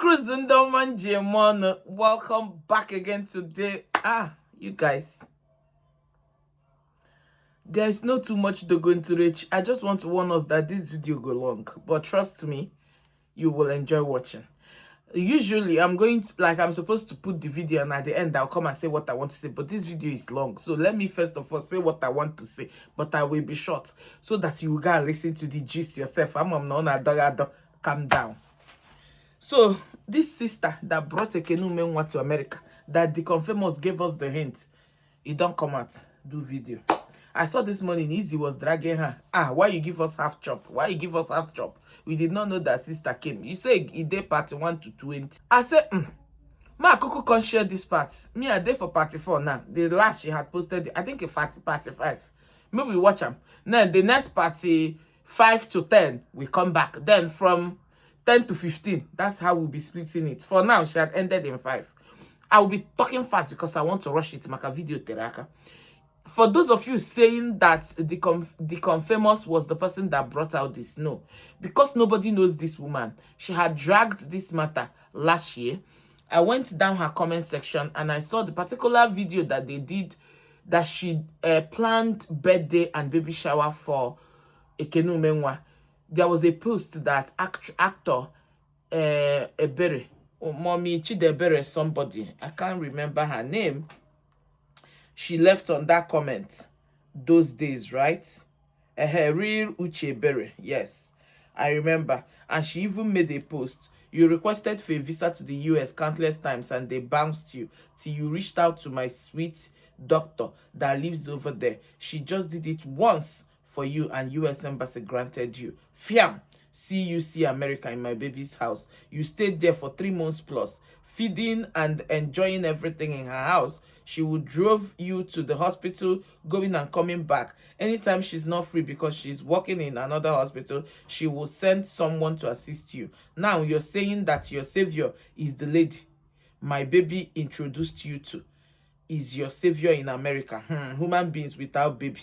cruising down man. Welcome back again today. You guys. There's not too much to go into reach. I just want to warn us that this video go long. But trust me, you will enjoy watching. Usually, I'm supposed to put the video, and at the end, I'll come and say what I want to say. But this video is long. So let me first of all say what I want to say. But I will be short so that you go and listen to the gist yourself. Calm down. So, this sister that brought Ekene Umenwa to America, that the confirmers gave us the hint, it don't come out, do video. I saw this morning, Izzy was dragging her. Why you give us half chop? Why you give us half chop? We did not know that sister came. You say it day party 1 to 20. I said, Ma Kuku can't share this part. Me, I day for party 4 now. The last she had posted, I think a party 5. Maybe we watch them. Then the next party 5 to 10, we come back. Then from 10 to 15, that's how we'll be splitting it. For now, she had ended in 5. I will be talking fast because I want to rush it. Make a video teraka. For those of you saying that the confirmers was the person that brought out this, no. Because nobody knows this woman. She had dragged this matter last year. I went down her comment section and I saw the particular video that they did, that she planned birthday and baby shower for Ekene Umenwa. There was a post that actor Ebere, or Mommy Chidebere, somebody, I can't remember her name, she left on that comment those days, right? Real Uche Ebere, yes, I remember. And she even made a post. You requested for a visa to the US countless times and they bounced you till you reached out to my sweet doctor that lives over there. She just did it once for you and US Embassy granted you. Fiam, CUC America in my baby's house. You stayed there for 3 months plus, feeding and enjoying everything in her house. She would drove you to the hospital, going and coming back. Anytime she's not free because she's working in another hospital, she will send someone to assist you. Now you're saying that your savior is the lady my baby introduced you to, is your savior in America. Human beings without baby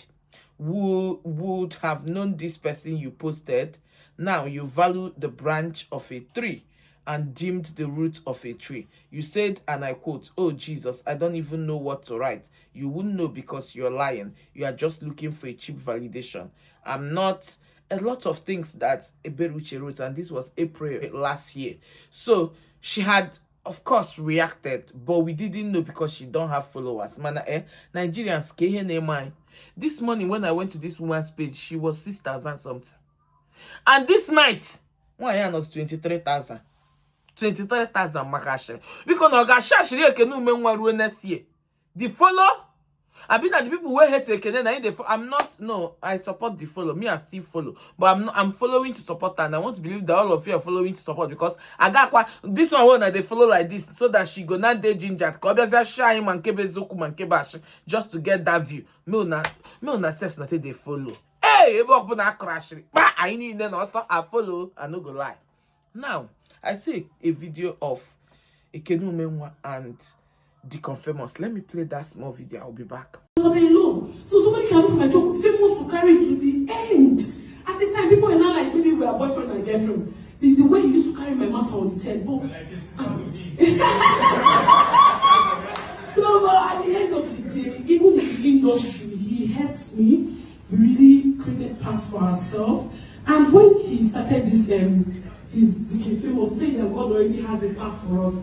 would have known this person you posted. Now you value the branch of a tree and deemed the root of a tree. You said, and I quote, "Oh Jesus, I don't even know what to write." You wouldn't know because you're lying. You are just looking for a cheap validation. I'm not. A lot of things that Eberuche wrote, and this was April last year. So she had, of course, reacted, but we didn't know because she don't have followers. Nigerians, this morning when I went to this woman's page, she was 6,000 something. And this night, one was 23,000. 23,000 makashe. Because no gasha shiri Ekene Umenwa ruo next year. The follow, I been that the people who hate Ekene, I'm not, no, I support the follow. Me, I still follow. But I'm following to support her. And I want to believe that all of you are following to support because I got this one they follow like this so that she go not de ginger. Just to get that view. Me una says not they follow. Hey, I need then also I follow. I no go lie. Now, I see a video of Ekene Umenwa and the confirmers. Let me play that small video. I'll be back. So somebody came from my job, famous to carry it to the end. At the time, people were not like maybe we are boyfriend and girlfriend. The way he used to carry my matter on his head, but so at the end of the day, even in the industry, he helped me. We really created paths for ourselves. And when he started this his famous thing that God already has a path for us.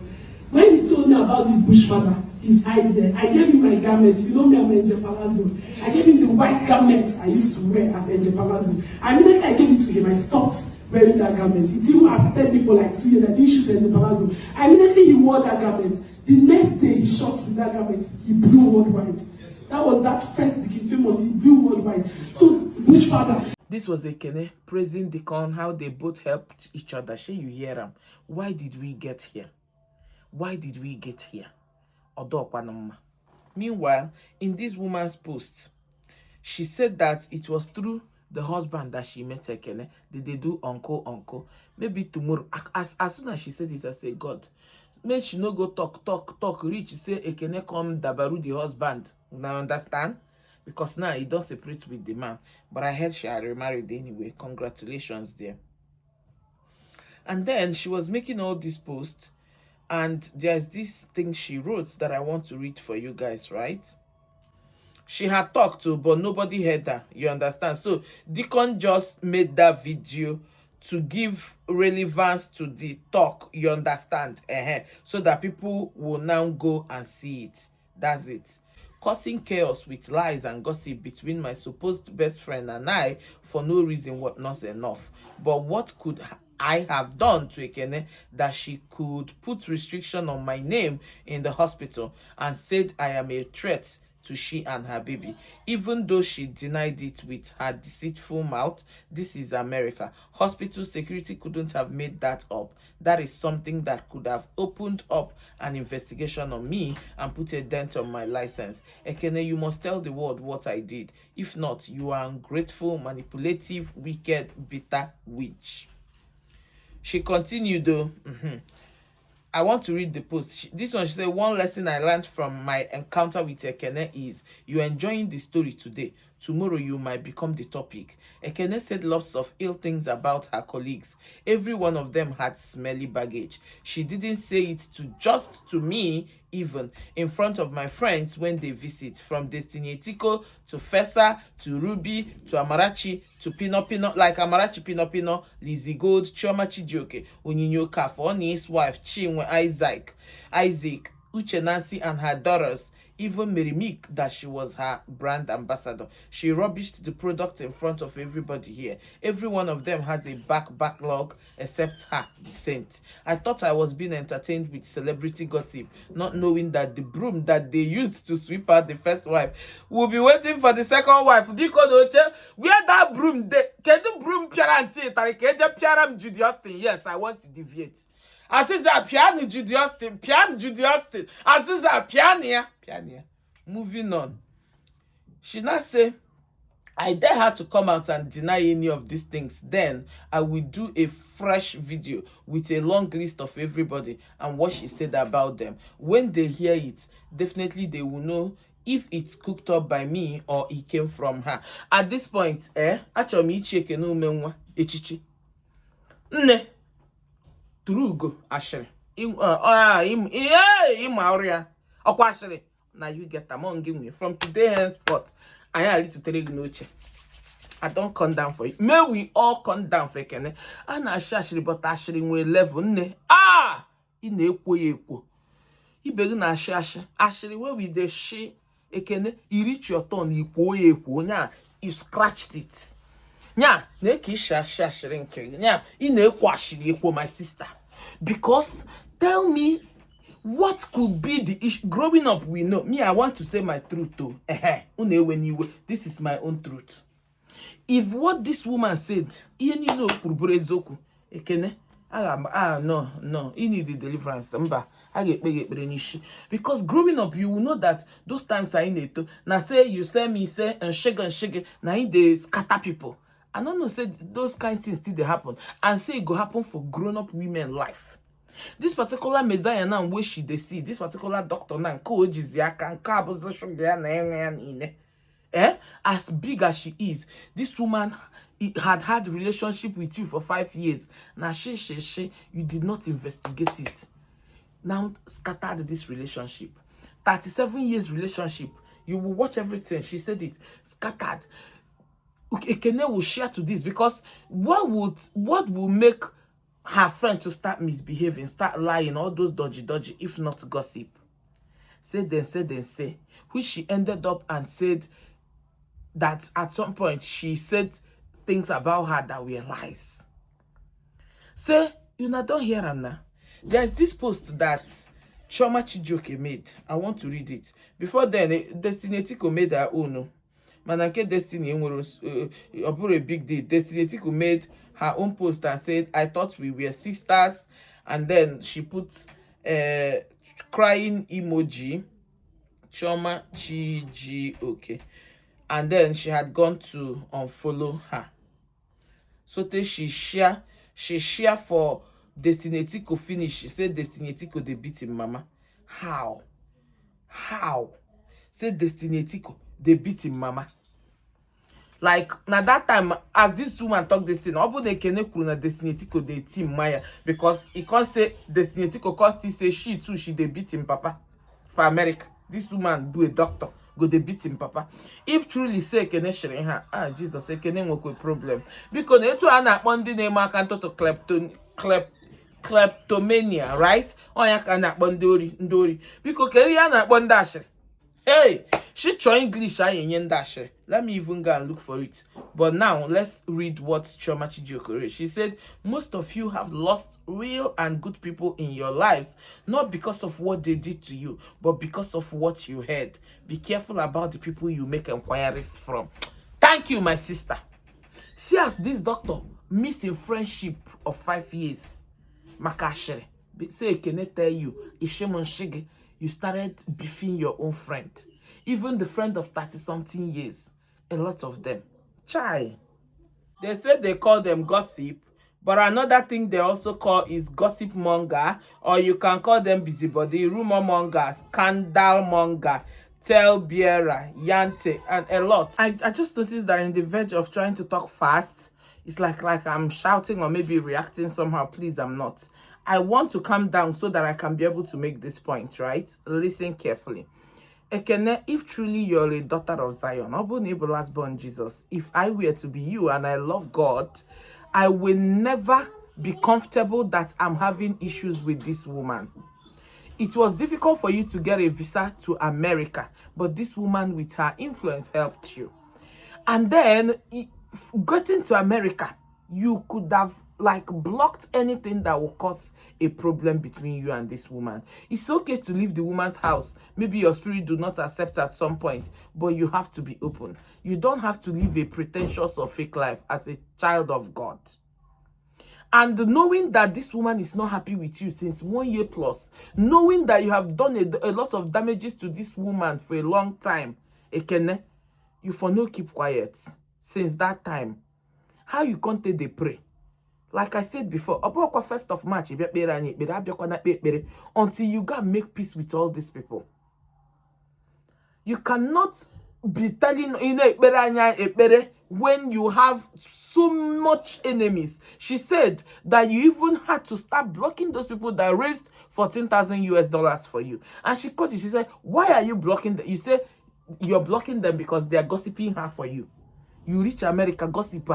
When he told me about this bushfather, his idea, I gave him my garment. You know me, I'm Angel Palazzo. I gave him the white garment I used to wear as Angel Palazzo. Immediately I gave it to him. I stopped wearing that garment. It even affected me for like 2 years. I didn't shoot Angel Palazzo. Immediately he wore that garment. The next day he shot with that garment. He blew worldwide. That was that first Dicky famous. He blew worldwide. So bushfather. This was Ekene praising the con, how they both helped each other. Shall you hear them? Why did we get here? Why did we get here? Meanwhile, in this woman's post, she said that it was through the husband that she met Ekene. Did they do uncle? Maybe tomorrow. As soon as she said this, I said, God, may she no go talk, reach, say Ekene come dabaru the husband. Now understand? Because now he don't separate with the man. But I heard she had remarried anyway. Congratulations there. And then she was making all these posts, and there's this thing she wrote that I want to read for you guys, right? She had talked to, but nobody heard her. You understand? So Deacon just made that video to give relevance to the talk. You understand? So that people will now go and see it. That's it. Causing chaos with lies and gossip between my supposed best friend and I for no reason was not enough. But what could I have done to Ekene that she could put restriction on my name in the hospital and said I am a threat to she and her baby, even though she denied it with her deceitful mouth? This is America. Hospital security couldn't have made that up. That is something that could have opened up an investigation on me and put a dent on my license. Ekene, you must tell the world what I did. If not, you are ungrateful, manipulative, wicked, bitter witch. She continued though. I want to read the post. This one, she said, one lesson I learned from my encounter with Ekene is you're enjoying the story today. Tomorrow you might become the topic. Ekene said lots of ill things about her colleagues. Every one of them had smelly baggage. She didn't say it to me, even in front of my friends when they visit, from Destiny Etiko to Fessa to Ruby to Amarachi to Pino, like Amarachi Pino, Lizzie Gold, Chioma Chijioke, Onyinyo Kafo, Oni's wife, Chinwe Isaac, Uche Nancy and her daughters, even Merimik, that she was her brand ambassador. She rubbished the product in front of everybody here. Every one of them has a backlog except her, the saint. I thought I was being entertained with celebrity gossip, not knowing that the broom that they used to sweep out the first wife will be waiting for the second wife. Where that broom, can the broom piaranti, Tarikeja Piaram Judy Austin? Yes, I want to deviate. Aziza piano Judy Austin, Aziza piano. Moving on. She now say, I dare her to come out and deny any of these things. Then I will do a fresh video with a long list of everybody and what she said about them. When they hear it, definitely they will know if it's cooked up by me or it came from her. At this point, actually, Ekene Umenwa echichi. Nne. Turugo ashiri. Imauria. Okwa ashiri. Now you get among me. From today henceforth, I am ready to tell you. I don't come down for it. May we all come down for Ekene. And ashiri, but ashiri we level ne. Ine ekwo. Ibegu na ashiri where we the she Ekene. You reach your turn. Ekwo. Nya you scratched it. Nya neki ashiri nke. Nya ine ekwo ashiri ekwo my sister. Because tell me, what could be the issue? Growing up, we know. Me, I want to say my truth too. This is my own truth. If what this woman said, Ekene, no, you need the deliverance. Because growing up, you will know that those times I need to. Now say you say me say and shake. Now they scatter people. I don't know, say those kind of things still they happen. And say it go happen for grown-up women life. This particular Messiah now, where she they see, this particular doctor now, as big as she is, this woman had relationship with you for 5 years. Now you did not investigate it. Now scattered this relationship. 37 years relationship. You will watch everything. She said it. Scattered. Ekene will share to this, because what will make her friend to start misbehaving, start lying, all those dodgy, if not gossip? Say, which she ended up and said that at some point she said things about her that were lies. Say, you know, don't hear her now. There's this post that Chioma Chijioke made. I want to read it. Before then, Destiny Etiko made her own. Manake Destiny was a big deal. Destiny Etiko made her own post and said, I thought we were sisters. And then she put crying emoji. Chioma Chijioke. And then she had gone to unfollow her. So she share for Destiny Etiko finish. She said Destiny Etiko they beat him mama. How? Say Destiny Etiko they beat him mama. Like now that time, as this woman talk this thing, obu de Ekene kwuru na Destiny Etiko dey team Maya because he can't say Destiny Etiko cause he say she too she dey beat him papa for America. This woman do a doctor go dey beat him papa. If truly say Ekene shiri her, Jesus Ekene nwekwe problem because etu a na-akpọ ndị na-eme aka ntụtụ kleptomania, right? Onya ka na-akpọ ndị ori because kere ya na-akpọ ndị ashịrị. Hey, she try English. Let me even go and look for it. But now, let's read what Chioma Chijioke. She said, most of you have lost real and good people in your lives, not because of what they did to you, but because of what you heard. Be careful about the people you make inquiries from. Thank you, my sister. See as this doctor missing friendship of 5 years. Makashere. Say, can I tell you, Ishimon Shige, you started beefing your own friend. Even the friend of 30-something years. A lot of them. Chai. They say they call them gossip. But another thing they also call is gossip monger. Or you can call them busybody, rumor monger, scandal monger, tale bearer, yante, and a lot. I just noticed that in the verge of trying to talk fast, it's like I'm shouting or maybe reacting somehow. Please, I'm not. I want to calm down so that I can be able to make this point, right? Listen carefully. Ekene, if truly you're a daughter of Zion, Obunable has born Jesus, if I were to be you and I love God, I will never be comfortable that I'm having issues with this woman. It was difficult for you to get a visa to America, but this woman with her influence helped you. And then, getting to America, you could have blocked anything that will cause a problem between you and this woman. It's okay to leave the woman's house. Maybe your spirit do not accept at some point, but you have to be open. You don't have to live a pretentious or fake life as a child of God. And knowing that this woman is not happy with you since 1 year plus, knowing that you have done a lot of damages to this woman for a long time, Ekene, you for no keep quiet since that time. How you can't they pray? Like I said before, about 1st of March, until you gotta make peace with all these people. You cannot be telling when you have so much enemies. She said that you even had to start blocking those people that raised $14,000 for you. And she called you. She said, why are you blocking them? You say you're blocking them because they are gossiping her for you. You reach America, gossip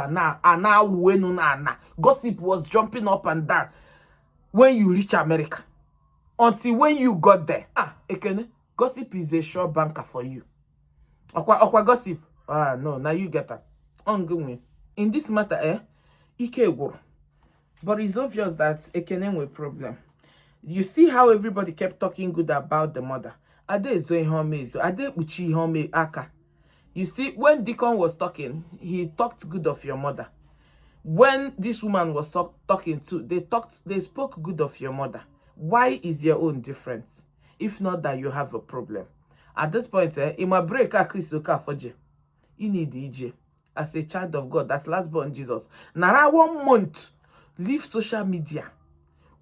gossip was jumping up and down when you reach America. Until when you got there. Ekene, gossip is a sure banker for you. Okwa gossip. No, now you get that. Ongoing. In this matter, Ike go. But it's obvious that Ekene will problem. You see how everybody kept talking good about the mother. Ade zoe home, ade uchi home aka. You see, when Deacon was talking, he talked good of your mother. When this woman was talking too, they spoke good of your mother. Why is your own different? If not that you have a problem. At this point, in my break, you need DJ. As a child of God, that's last born Jesus. Now 1 month, leave social media.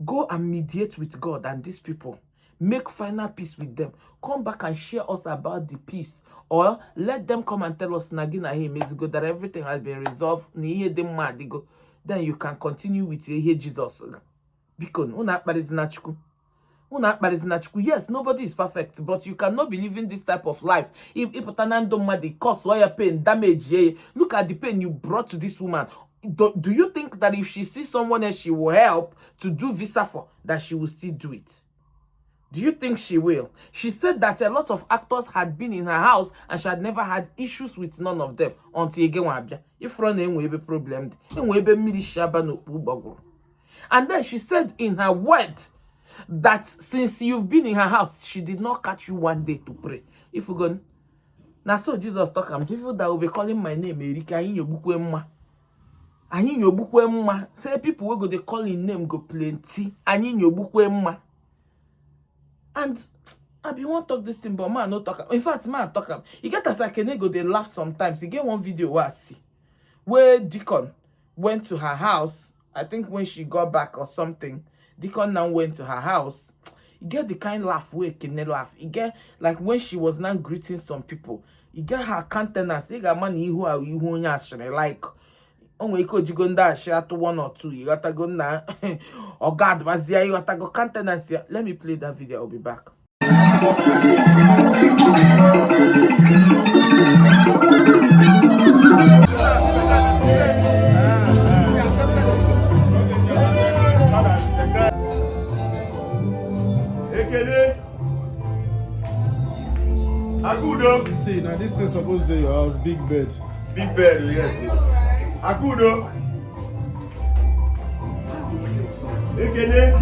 Go and mediate with God and these people. Make final peace with them. Come back and share us about the peace. Or let them come and tell us that everything has been resolved. Then you can continue with Jesus. Yes, nobody is perfect, but you cannot be living this type of life. If cause lawyer pain, damage, look at the pain you brought to this woman. Do you think that if she sees someone else she will help to do visa for, that she will still do it? Do you think she will? She said that a lot of actors had been in her house and she had never had issues with none of them until again. If run a problem, and then she said in her word that since you've been in her house, she did not catch you one day to pray. If you go, now so Jesus talk, I'm people that will be calling my name Erika in your book and in your book say people will go they call in name go plenty and in your book and I be want talk this thing, but man no talk. In fact, man talk. You get as Ekene go they laugh sometimes. You get one video where I see where Deacon went to her house. I think when she got back or something, Deacon now went to her house. You get the kind laugh where Ekene laugh. You get like when she was now greeting some people. You get her countenance. You got money who are you who like onwe iko jigo nda ashi atu 1 or 2. You gotta go na or God bazia you gotta go countenance. Let me play that video. I'll be back. Ekene. Akudo. See, now this thing supposed to be your house, big bed. Big bed, yes. Akudo. Ekene.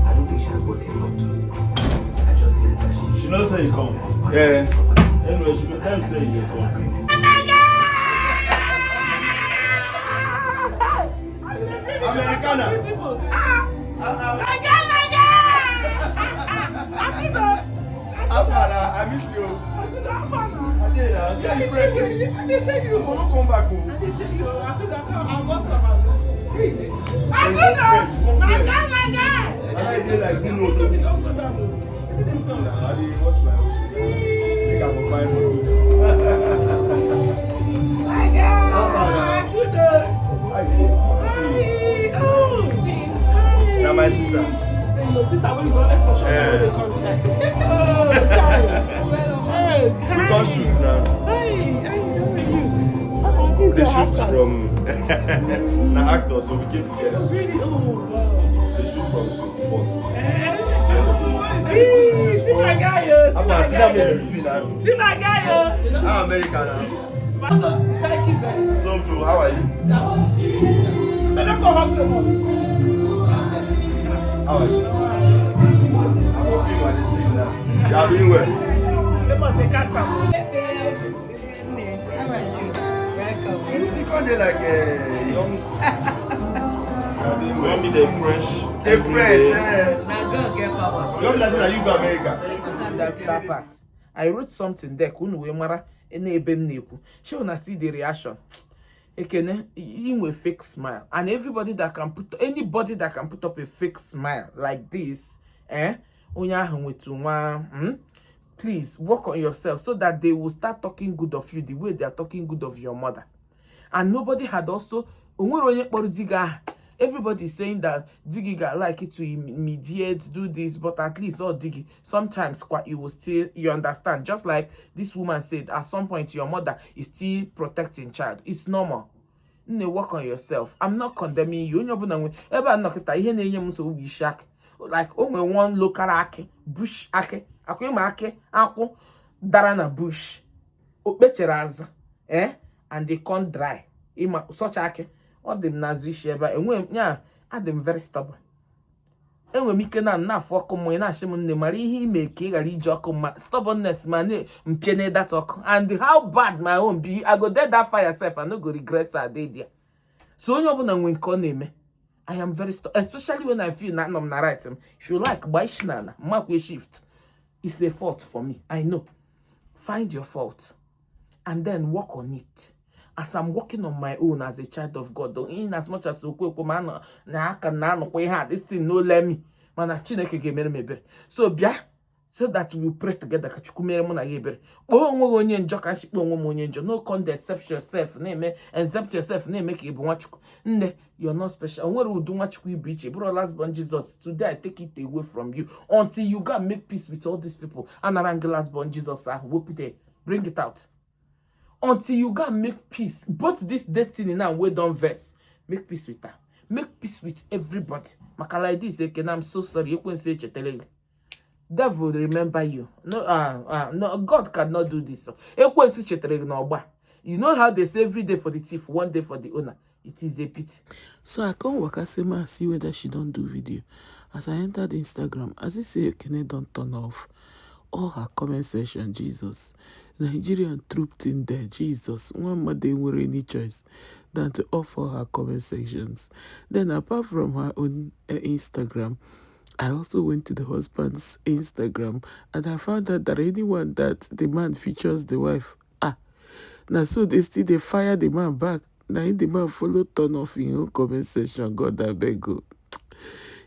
I don't think she has got a lot. I just said that She not say you come. Yeah. Anyway, she will tell you say you come. Americana. Afana, I miss you. I did. I said you friend. I did tell you. Don't come back home. I did tell you. I think I'll go somewhere. I did like you know. I did watch my own. I think I will buy more suits. Now my sister. Sister, when you go, let's go show you. We can't shoot now. They shoot from the actors, so we came together. Really? Oh, wow. They shoot from 24th. See my guy, see my guy. I'm American now. Thank you very much. So too, how are you? Better come up to us. How are you? I'm working on this thing now. You are doing well. They must say custom. Because they like young. You want me the fresh? The fresh, You want me to say that you go America? That part. I wrote something there. Kunu we mara ene ebem neku. She wanna see the reaction. Ekene, you a fake smile, and anybody that can put up a fake smile like this, please work on yourself so that they will start talking good of you the way they are talking good of your mother. And nobody had also. Everybody is saying that Diggy got like it to mediate, do this, but at least Diggy, sometimes you understand. Just like this woman said, at some point your mother is still protecting child. It's normal. Work on yourself. I'm not condemning you. Like only one local ake, bush ake, ako dara na bush, and they can't dry. Such ake. All them nazishi eba I'm very stubborn. Mike na for come na shim nne mari ihe ime ka ị ghara iji ọkụ ma stubbornness man mpene that ọkụ. And how bad my own be, I go dead that fire self, I no go regret that day there. So onye ọbụla nwe nke ọ na-eme, I am very stubborn, especially when I feel na I'm na right. If you like buy shinana, makwe shift. It's a fault for me. I know. Find your fault and then work on it. As I'm working on my own as a child of God, in as much as this thing no let me. So so that we pray together. No condescept yourself, accept yourself, you're not special. Bro, last born Jesus. Today I take it away from you until you gotta make peace with all these people. And last born Jesus, bring it out. Until you gotta make peace. Both this destiny now we don't verse. Make peace with her. Make peace with everybody. Makala this Ekene, I'm so sorry. You couldn't say Chetelege. Devil will remember you. No, God cannot do this. You know how they say every day for the thief, one day for the owner. It is a pity. So I come Wakasema see whether she don't do video. As I entered Instagram, as I say Ekene don't turn off all her comment section, Jesus. Nigerian trooped in there, Jesus. One more they were any choice than to offer her comment sections. Then apart from her own Instagram, I also went to the husband's Instagram and I found out that anyone that the man features the wife, now so they fire the man back. Now the man follow turn off in your comment section. God I beg you.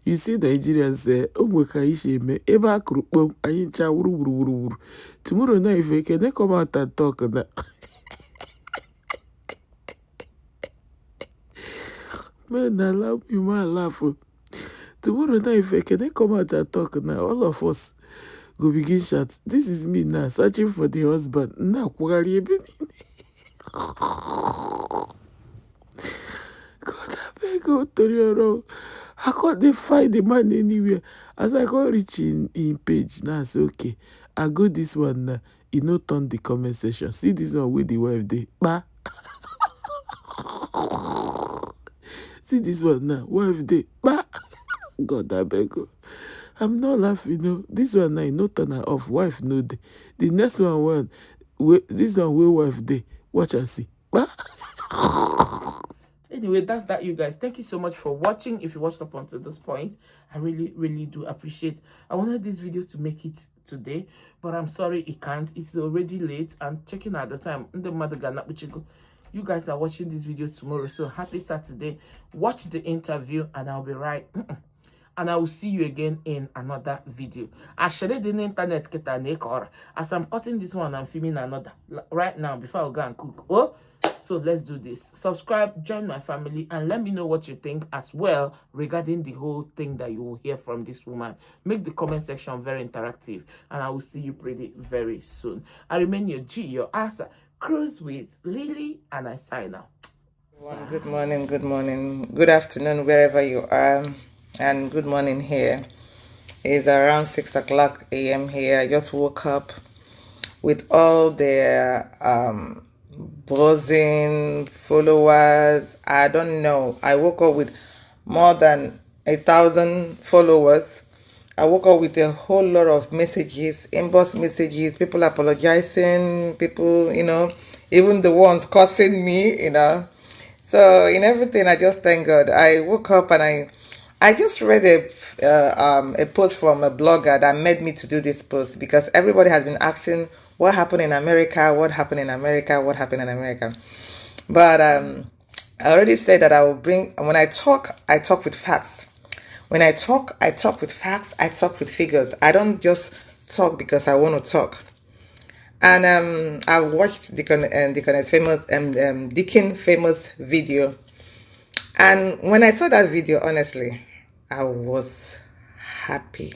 You see Nigerians say, Omwekaishime, Eba Krupom, Ayincha Wuru. Tomorrow night, if Ekene come out and talk na. Man, allow me, man, laugh. Tomorrow night, if Ekene come out and talk na, all of us go begin shout. This is me now, searching for the husband. Now, Kwari Ebeni. God, I beg you, Torioro. I can't find the man anywhere. As I go reach in page now, I say, okay, I go this one now. You know, turn the comment section. See this one with the wife day. Ba. See this one now, wife day. Ba. God, I beg you. I'm not laughing, no. This one now, no turn her off. Wife no day. The next one, this one will wife day. Watch and see. Ba. Anyway, that's that, you guys. Thank you so much for watching. If you watched up until this point, I really do appreciate. I wanted this video to make it today, but I'm sorry it can't. It's already late. I'm checking at the time. You guys are watching this video tomorrow, so happy Saturday. Watch the interview and I'll be right. And I will see you again in another video. I shared the internet as I'm cutting this one, I'm filming another right now before I go and cook. Oh, so let's do this. Subscribe, join my family, and let me know what you think as well regarding the whole thing that you will hear from this woman. Make the comment section very interactive, and I will see you pretty very soon. I remain your G, your Asa, Cruise with Lily, and I sign out. Good morning, good afternoon, wherever you are, and good morning here. It's around 6 o'clock a.m. here. I just woke up with all the buzzing followers. I don't know. I woke up with more than 1,000 followers. I woke up with a whole lot of messages, inbox messages, people apologizing, people, even the ones cursing me, So in everything, I just thank God. I woke up and I just read a post from a blogger that made me to do this post, because everybody has been asking what happened in America, what happened in America, what happened in America. But I already said that I will bring, when I talk with facts. When I talk with facts, I talk with figures. I don't just talk because I want to talk. And I watched Deacon's famous video. And when I saw that video, honestly, I was happy.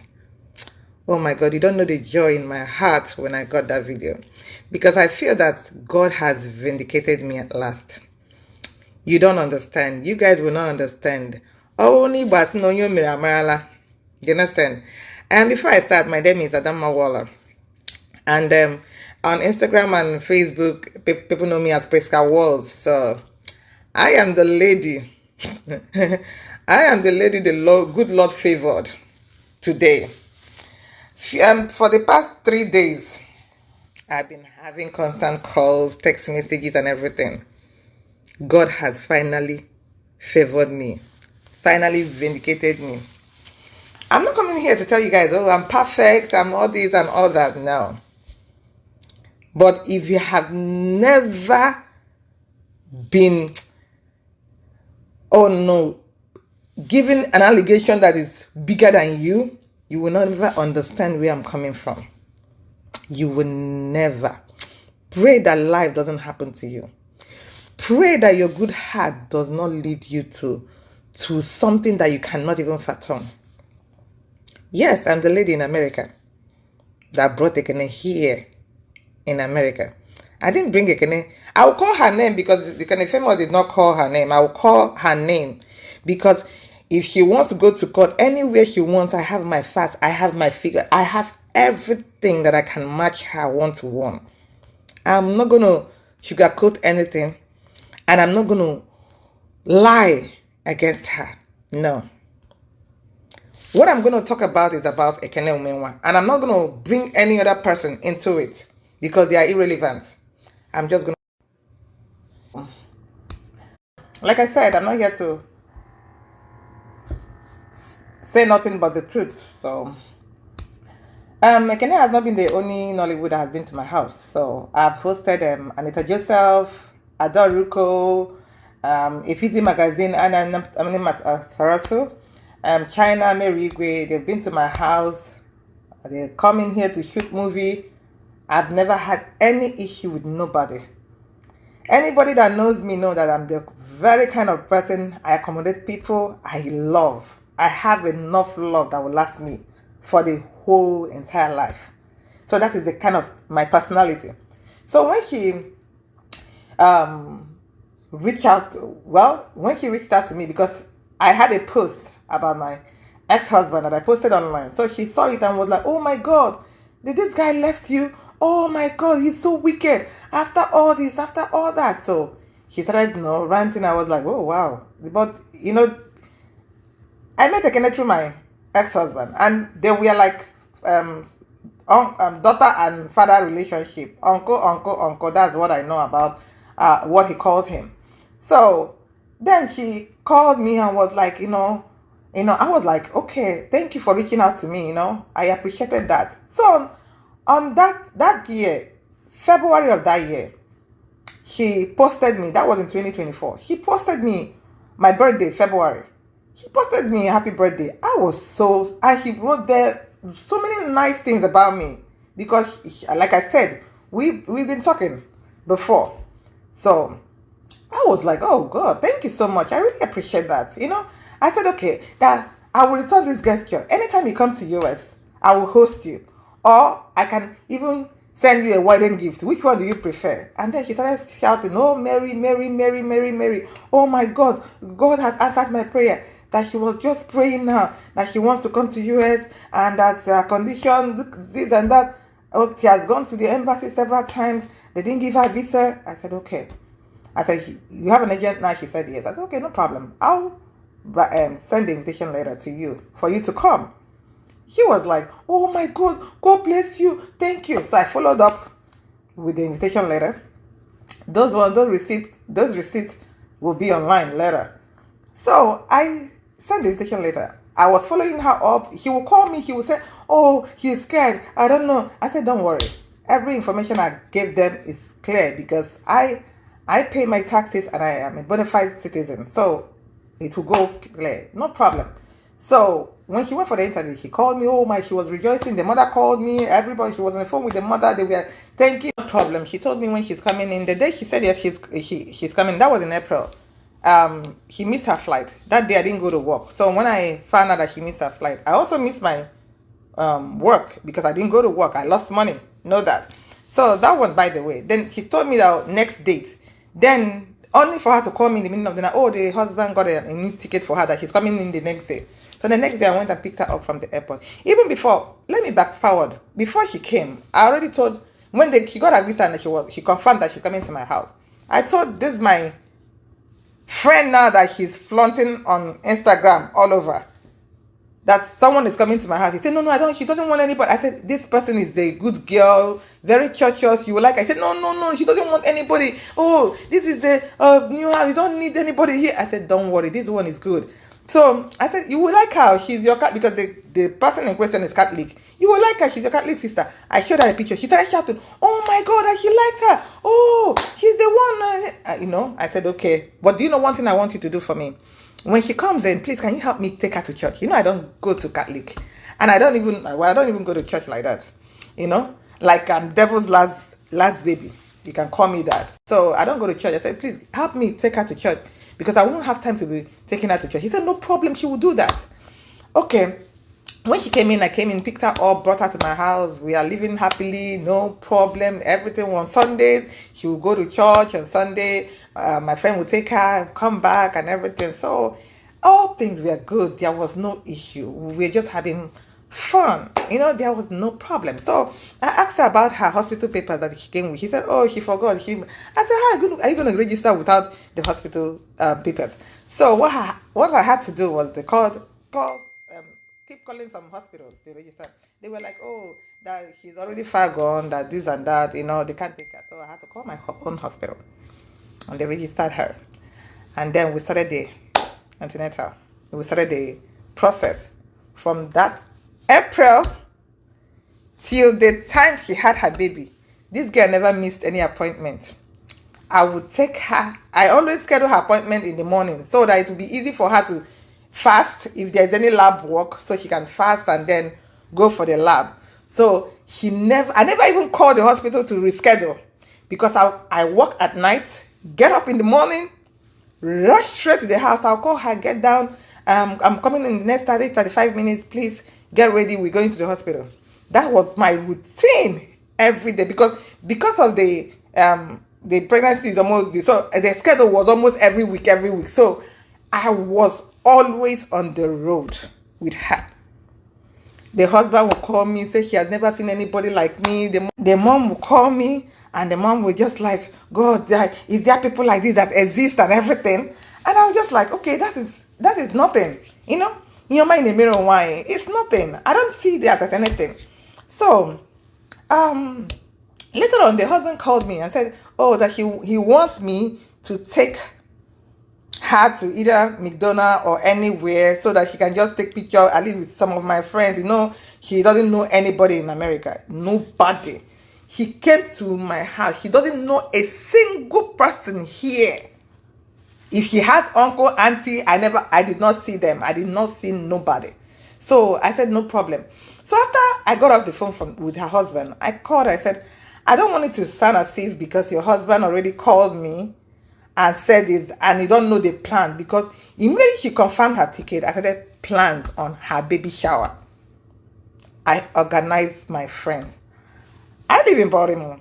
Oh my God, you don't know the joy in my heart when I got that video. Because I feel that God has vindicated me at last. You don't understand. You guys will not understand. Only but no you miramarala. You understand? And before I start, my name is Adama Waller. And on Instagram and Facebook, people know me as Priska Walls. So I am the lady. I am the lady the good Lord favored today. For the past 3 days, I've been having constant calls, text messages, and everything. God has finally favored me, finally vindicated me. I'm not coming here to tell you guys, oh, I'm perfect, I'm all this and all that. No. But if you have never been, given an allegation that is bigger than you, you will never understand where I'm coming from. You will never. Pray that life doesn't happen to you. Pray that your good heart does not lead you to something that you cannot even fathom. Yes, I'm the lady in America that brought Ekene here in America. I didn't bring Ekene. I will call her name because Ekene famous did not call her name. I will call her name because if she wants to go to court anywhere she wants, I have my facts, I have my figure, I have everything that I can match her one-to-one. I'm not going to sugarcoat anything, and I'm not going to lie against her. No. What I'm going to talk about is about Ekene Umenwa, and I'm not going to bring any other person into it because they are irrelevant. I'm just going to... Like I said, I'm not here to say nothing but the truth. So, Ekene has not been the only Nollywood that has been to my house. So, I've hosted Anita Joseph, Adoruko, Efizi Magazine, and I'm Tarasu. China, Merigwe. They've been to my house. They're coming here to shoot movie. I've never had any issue with nobody. Anybody that knows me know that I'm the very kind of person I accommodate people. I love. I have enough love that will last me for the whole entire life. So that is the kind of my personality. So when she when she reached out to me, because I had a post about my ex-husband that I posted online. So she saw it and was like, oh my God, did this guy left you? Oh my God, he's so wicked. After all this, after all that. So she started, ranting. I was like, oh wow. But, I met Ekene through my ex-husband. And they were like daughter and father relationship. Uncle. That's what I know about what he calls him. So then she called me and was like, I was like, okay, thank you for reaching out to me. I appreciated that. So on that year, February of that year, she posted me. That was in 2024. She posted me my birthday, February. She posted me a happy birthday. I was so, and she wrote there so many nice things about me because, like I said, we've been talking before. So I was like, oh God, thank you so much. I really appreciate that. I said, okay, that I will return this gesture. Anytime you come to US, I will host you. Or I can even send you a wedding gift. Which one do you prefer? And then she started shouting, oh, Mary, Mary, Mary, Mary, Mary. Oh my God, God has answered my prayer. That she was just praying now, that she wants to come to US and that condition, this and that. Oh, she has gone to the embassy several times. They didn't give her a visa. I said, okay. I said, you have an agent now? She said, yes. I said, okay, no problem. I'll send the invitation letter to you for you to come. She was like, oh my God, God bless you. Thank you. So I followed up with the invitation letter. Those receipts will be online later. So I sent the invitation letter. I was following her up. She will call me. She will say, oh, she's scared. I don't know. I said, don't worry. Every information I gave them is clear because I pay my taxes and I am a bona fide citizen. So it will go clear. No problem. So when she went for the interview, she called me. Oh my, she was rejoicing. The mother called me. Everybody, she was on the phone with the mother. They were thanking. No problem. She told me when she's coming in. The day she said yes, she's coming. That was in April. She missed her flight. That day I didn't go to work. So when I found out that she missed her flight, I also missed my work because I didn't go to work. I lost money. Know that. So that one, by the way. Then she told me that next date. Then only for her to call me in the middle of the night. Oh, the husband got a new ticket for her that she's coming in the next day. So the next day I went and picked her up from the airport. Even before, let me back forward. Before she came, I already told, she got her visa and she confirmed that she's coming to my house. I told this my friend now that she's flaunting on Instagram all over, that someone is coming to my house. He said, no, she doesn't want anybody. I said, this person is a good girl, very churchous, you will like. I said, no, she doesn't want anybody. Oh, this is the new house, you don't need anybody here. I said, don't worry, this one is good. So I said, you will like her. She's your Catholic, because the person in question is Catholic. You will like her. She's your Catholic sister. I showed her a picture. She started shouting, oh my God, she likes her. Oh, she's the one. I said, okay. But do you know one thing I want you to do for me? When she comes in, please, can you help me take her to church? I don't go to Catholic. And I don't even go to church like that. Like I'm devil's last baby. You can call me that. So I don't go to church. I said, please help me take her to church, because I won't have time to be taking her to church. He said, no problem, she will do that. Okay. When she came in, I came in, picked her up, brought her to my house. We are living happily, no problem. Everything on Sundays. She will go to church on Sunday. My friend would take her, come back and everything. So all things were good. There was no issue. We were just having fun. There was no problem. So I asked her about her hospital papers that she came with. She said, oh, she forgot. I said, how are you going to register without the hospital papers? So what I had to do was keep calling some hospitals to register. They were like, oh, that she's already far gone, that this and that, they can't take her. So I had to call my own hospital. And they registered her. And then we started the antenatal. We started the process from that April till the time she had her baby. This girl never missed any appointment. I would take her. I always schedule her appointment in the morning so that it would be easy for her to fast if there's any lab work, so she can fast and then go for the lab. So I never even called the hospital to reschedule, because I work at night, get up in the morning, rush straight to the house. I'll call her, get down. I'm coming in the next 35 minutes. Please get ready. We're going to the hospital. That was my routine every day, because of the pregnancy is almost, so the schedule was almost every week. So I was always on the road with her. The husband will call me, say she has never seen anybody like me. The mom will call me, and the mom will just like, God, is there people like this that exist and everything? And I'm just like, okay, that is nothing. You know, in your mind, in the mirror, why? It's nothing. I don't see that as anything. So, later on, the husband called me and said, oh, that he wants me to take her to either McDonald's or anywhere, so that she can just take picture at least with some of my friends. You know, she doesn't know anybody in America. Nobody. He came to my house. He doesn't know a single person here. If she has uncle, auntie, I did not see them. I did not see nobody. So I said, no problem. So after I got off the phone with her husband, I called her. I said, I don't want it to sound as if because your husband already called me and said it, and you don't know the plan, because immediately she confirmed her ticket, I started plans on her baby shower. I organized my friends. I live in Baltimore.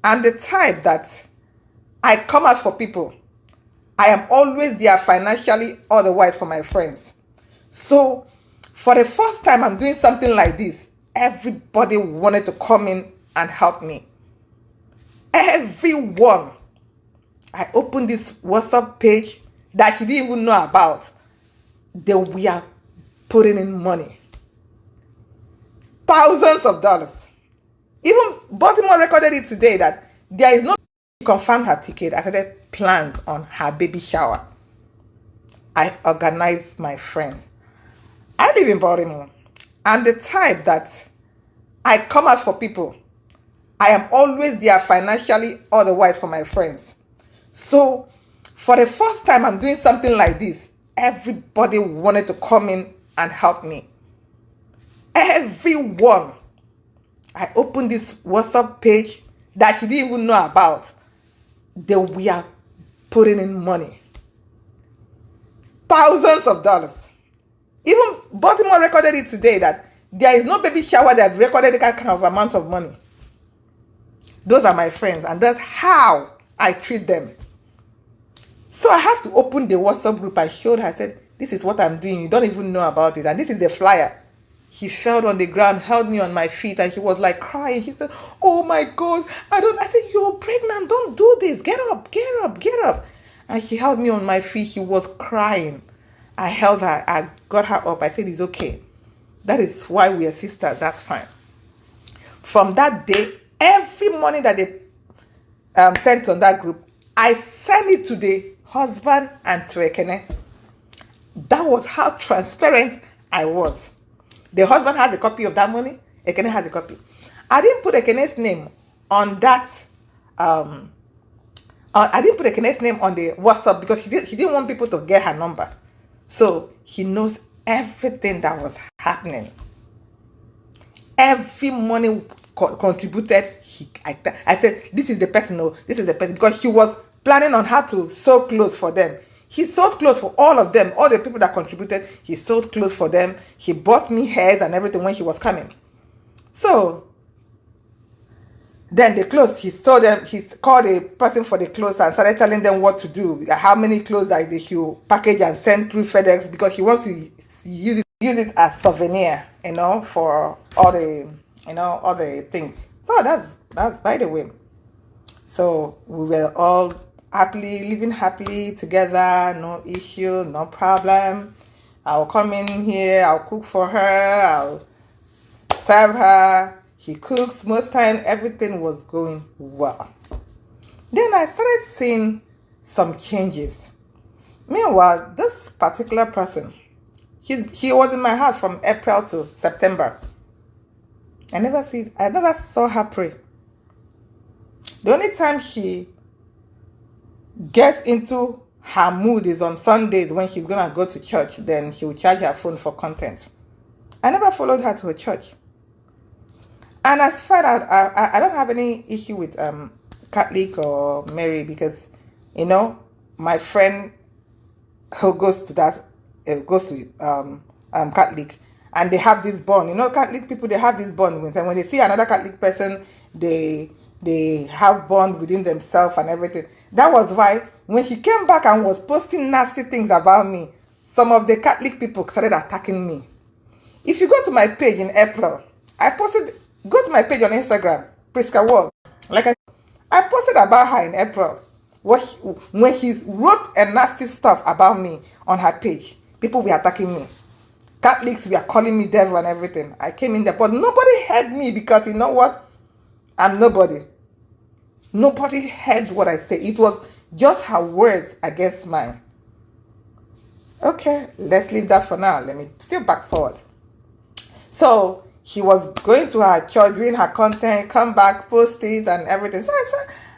I'm the type that I come out for people. I am always there financially, otherwise for my friends. So for the first time I'm doing something like this, everybody wanted to come in and help me. Everyone. I opened this WhatsApp page that she didn't even know about. They were putting in money. Thousands of dollars. Even Baltimore recorded it today that there is no, she confirmed her ticket. I started plans on her baby shower. I organized my friends. I live in Baltimore. I'm the type that I come out for people. I am always there financially, otherwise for my friends. So for the first time I'm doing something like this, everybody wanted to come in and help me. Everyone. I opened this WhatsApp page that she didn't even know about. They were putting in money. Thousands of dollars. Even Baltimore recorded it today that there is no baby shower that recorded that kind of amount of money. Those are my friends, and that's how I treat them. So I have to open the WhatsApp group. I showed her, I said, this is what I'm doing. You don't even know about it. And this is the flyer. She fell on the ground, held me on my feet, and she was like crying. She said, oh my God, I said, you're pregnant. Don't do this. Get up, get up, get up. And she held me on my feet. She was crying. I held her. I got her up. I said, it's okay. That is why we are sisters. That's fine. From that day, every money that they sent on that group, I sent it to the husband and to Ekene. That was how transparent I was. The husband has a copy of that money. Ekene has a copy. I didn't put Ekene's name on that. I didn't put Ekene's name on the WhatsApp because he didn't want people to get her number. So he knows everything that was happening. Every money contributed. I said, this is the person. No, this is the person, because she was planning on how to sew clothes for them. He sewed clothes for all of them, all the people that contributed. He sewed clothes for them. He bought me hairs and everything when she was coming. So then the clothes, he saw them. He called a person for the clothes and started telling them what to do, how many clothes that they should package and send through FedEx, because he wants to use it as souvenir, for all the things. So that's by the way. So we were all living happily together, no issue, no problem. I'll come in here, I'll cook for her, I'll serve her. She cooks. Most time, everything was going well. Then I started seeing some changes. Meanwhile, this particular person, he was in my house from April to September. I never saw her pray. The only time she gets into her mood is on Sundays when she's gonna go to church, then she will charge her phone for content. I never followed her to a church. And as far as I don't have any issue with Catholic or Mary, because my friend who goes to that goes to Catholic, and they have this bond. Catholic people, they have this bond with them. When they see another Catholic person, they have bond within themselves and everything. That was why when she came back and was posting nasty things about me, some of the Catholic people started attacking me. If you go to my page in April, go to my page on Instagram, Priska Walls. Like I posted about her in April. When she wrote a nasty stuff about me on her page, people were attacking me. Catholics were calling me devil and everything. I came in there, but nobody heard me because you know what? I'm nobody. Nobody heard what I say. It was just her words against mine. Okay, let's leave that for now. Let me still back forward. So she was going to her church, doing her content, come back, post it and everything. So I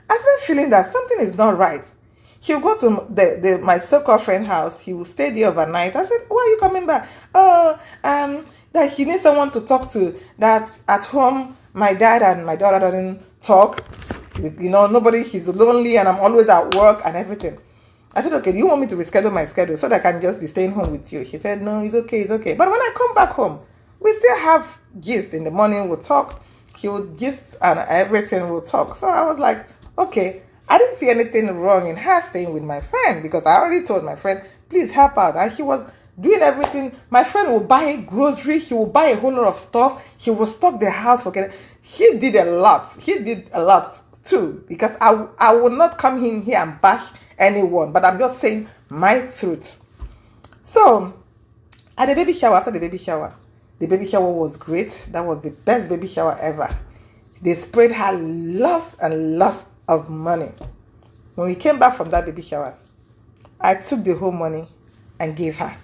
started feeling that something is not right. He would go to my so-called friend's house. He would stay there overnight. I said, why are you coming back? Oh, that he needs someone to talk to. That at home, my dad and my daughter doesn't talk. Nobody, he's lonely and I'm always at work and everything. I said, okay, do you want me to reschedule my schedule so that I can just be staying home with you? She said, no, it's okay. But when I come back home, we still have gist. In the morning, we'll talk. He would gist and everything, we'll talk. So I was like, okay. I didn't see anything wrong in her staying with my friend because I already told my friend, please help out. And she was doing everything. My friend will buy groceries. She will buy a whole lot of stuff. She will stock the house for getting. He did a lot. He did a lot too because I will not come in here and bash anyone. But I'm just saying my truth. So at the baby shower, after the baby shower was great. That was the best baby shower ever. They sprayed her lots and lots of money. When we came back from that baby shower, I took the whole money and gave her.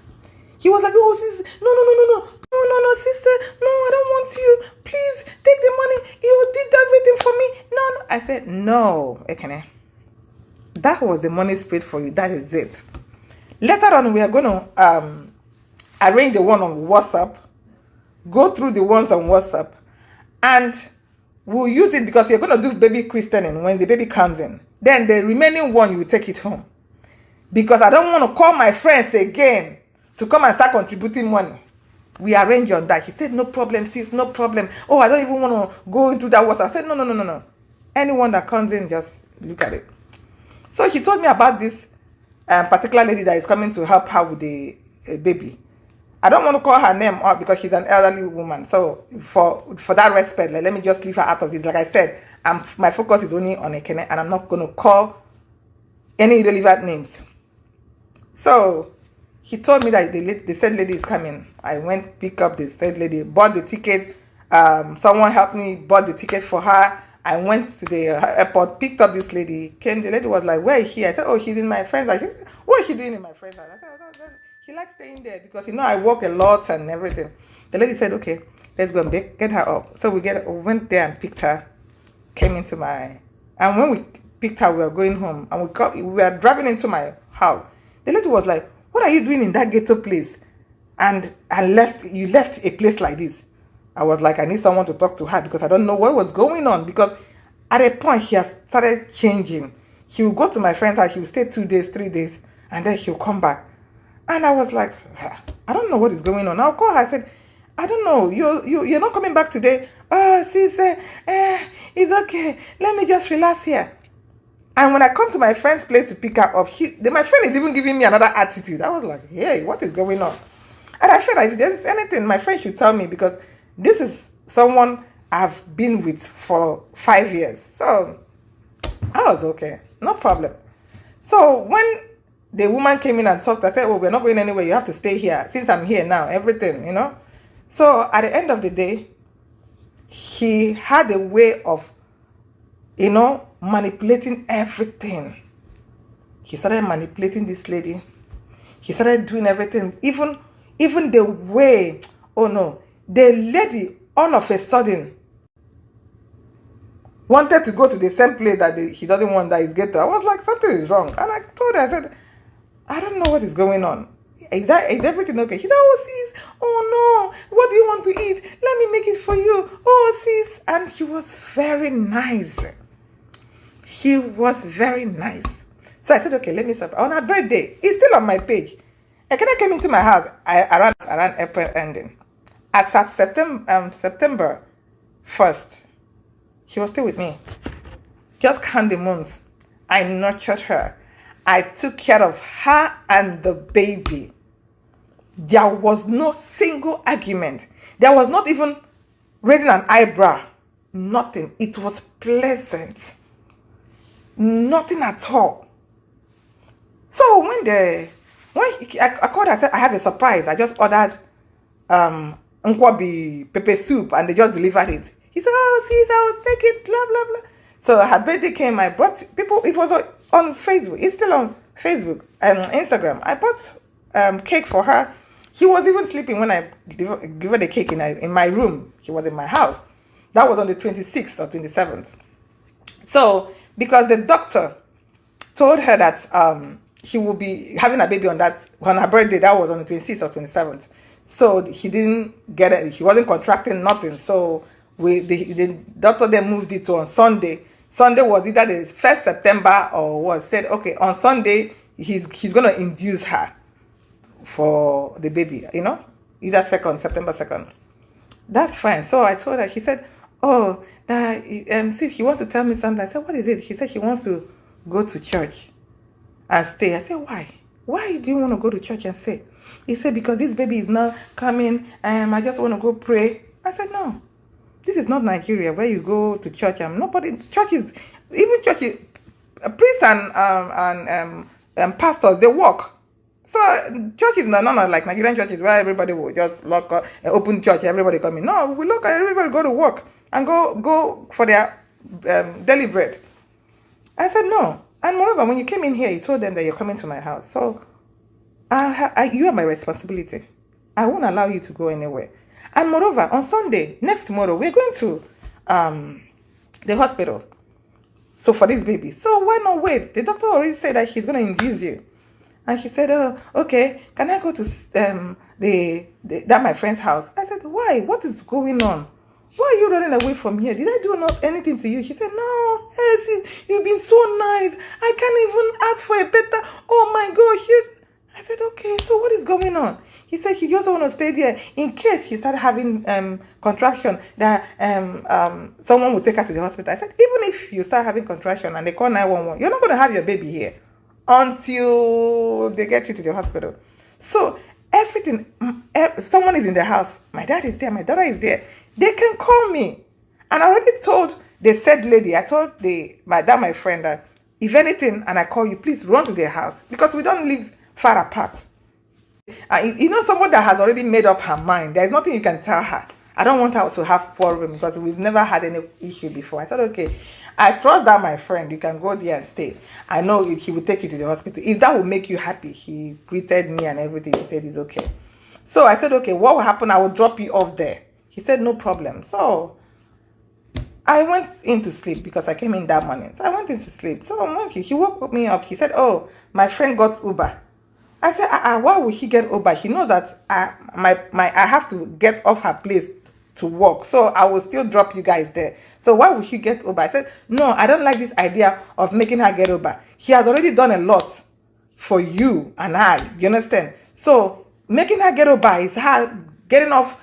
He was like, oh, sister, no, sister, no, I don't want you. Please take the money. You did everything for me. No. I said, no, Ekene. That was the money sprayed for you. That is it. Later on, we are going to arrange the one on WhatsApp, go through the ones on WhatsApp, and we'll use it because you're going to do baby christening when the baby comes in. Then the remaining one, you will take it home. Because I don't want to call my friends again to come and start contributing money. We arrange on that. She said, no problem, sis, no problem. Oh, I don't even want to go into that WhatsApp. I said, no. Anyone that comes in, just look at it. So she told me about this particular lady that is coming to help her with the baby. I don't want to call her name out because she's an elderly woman. So for that respect, let me just leave her out of this. Like I said, my focus is only on Ekene, and I'm not going to call any irrelevant names. So he told me that the said lady is coming. I went pick up the said lady, bought the ticket. Someone helped me, bought the ticket for her. I went to the airport, picked up this lady. Came, the lady was like, where is she? I said, oh, she's in my friend's house. What is she doing in my friend's house? I said, she likes staying there because I work a lot and everything. The lady said, okay, let's go and get her up. So we went there and picked her, came into and when we picked her, we were going home and we were driving into my house. The lady was like, what are you doing in that ghetto place? And you left a place like this. I was like, I need someone to talk to her because I don't know what was going on. Because at a point, she has started changing. She will go to my friend's house, she will stay 2 days, 3 days, and then she'll come back. And I was like, I don't know what is going on. I'll call her. I said, I don't know. You're not coming back today. Oh, sis, it's okay. Let me just relax here. And when I come to my friend's place to pick her up, my friend is even giving me another attitude. I was like, hey, what is going on? And I said, if there's anything, my friend should tell me because this is someone I've been with for 5 years. So I was okay. No problem. So when the woman came in and talked, I said, oh, we're not going anywhere. You have to stay here. Since I'm here now, everything, So at the end of the day, he had a way of, manipulating everything. He started manipulating this lady. He started doing everything. Even the way, the lady all of a sudden wanted to go to the same place that he doesn't want, that is ghetto. I was like, something is wrong. And I told her, I said, I don't know what is going on. Is everything okay? She said, oh, sis, oh no, what do you want to eat? Let me make it for you. Oh, sis. And she was very nice. She was very nice. So I said, okay, let me surprise. On her birthday, it's still on my page. Ekene came into my house around April ending. As at September 1st, she was still with me. Just count the months. I nurtured her. I took care of her and the baby. There was no single argument. There was not even raising an eyebrow. Nothing. It was pleasant. Nothing at all. So when I called her, I said, I have a surprise. I just ordered nkwabi pepper soup and they just delivered it. He said, oh, sis, I'll take it, blah, blah, blah. So her birthday came, I brought people, it was on Facebook. It's still on Facebook and Instagram. I bought cake for her. He was even sleeping when I delivered the cake in my room. He was in my house. That was on the 26th or 27th. So, because the doctor told her that she will be having a baby on her birthday, that was on the 26th or 27th. So she didn't get it. She wasn't contracting nothing. So the doctor then moved it to on Sunday. Sunday was either the 1st September or was said, okay, on Sunday, he's going to induce her for the baby, either September 2nd. That's fine. So I told her, she said, oh, see, she wants to tell me something. I said, what is it? She said she wants to go to church and stay. I said, why? Why do you want to go to church and stay? He said, because this baby is not coming and I just want to go pray. I said, no, this is not Nigeria where you go to church and priests and pastors, they work. So churches are not like Nigerian churches where everybody will just lock up, open church, everybody come in. No, we look at everybody go to work and go for their daily bread. I said, no. And moreover, when you came in here, you told them that you're coming to my house. So you are my responsibility. I won't allow you to go anywhere. And moreover, on Sunday, next tomorrow, we're going to the hospital. So for this baby. So why not wait? The doctor already said that she's going to induce you. And she said, oh, okay, can I go to my friend's house? I said, why? What is going on? Why are you running away from here? Did I do anything to you? She said, no, Elsie, you've been so nice. I can't even ask for a better. Oh my gosh. I said, okay, so what is going on? He said she just want to stay there in case she started having contraction that someone will take her to the hospital. I said, even if you start having contraction and they call 911, you're not going to have your baby here until they get you to the hospital. So everything, someone is in the house. My dad is there. My daughter is there. They can call me. And I already told the said lady, I told my friend that if anything and I call you, please run to their house because we don't live far apart. Someone that has already made up her mind, there's nothing you can tell her. I don't want her to have problem because we've never had any issue before. I thought, okay, I trust that my friend, you can go there and stay. I know he will take you to the hospital. If that will make you happy, he greeted me and everything. He said it's okay. So I said, okay, what will happen? I will drop you off there. He said, no problem. So I went into sleep because I came in that morning. So I went into sleep. So when he woke me up, he said, oh, my friend got Uber. I said, why would she get Uber? She knows that I have to get off her place to work. So I will still drop you guys there. So why would she get Uber? I said, no, I don't like this idea of making her get Uber. She has already done a lot for you and I. You understand? So making her get Uber is her getting off,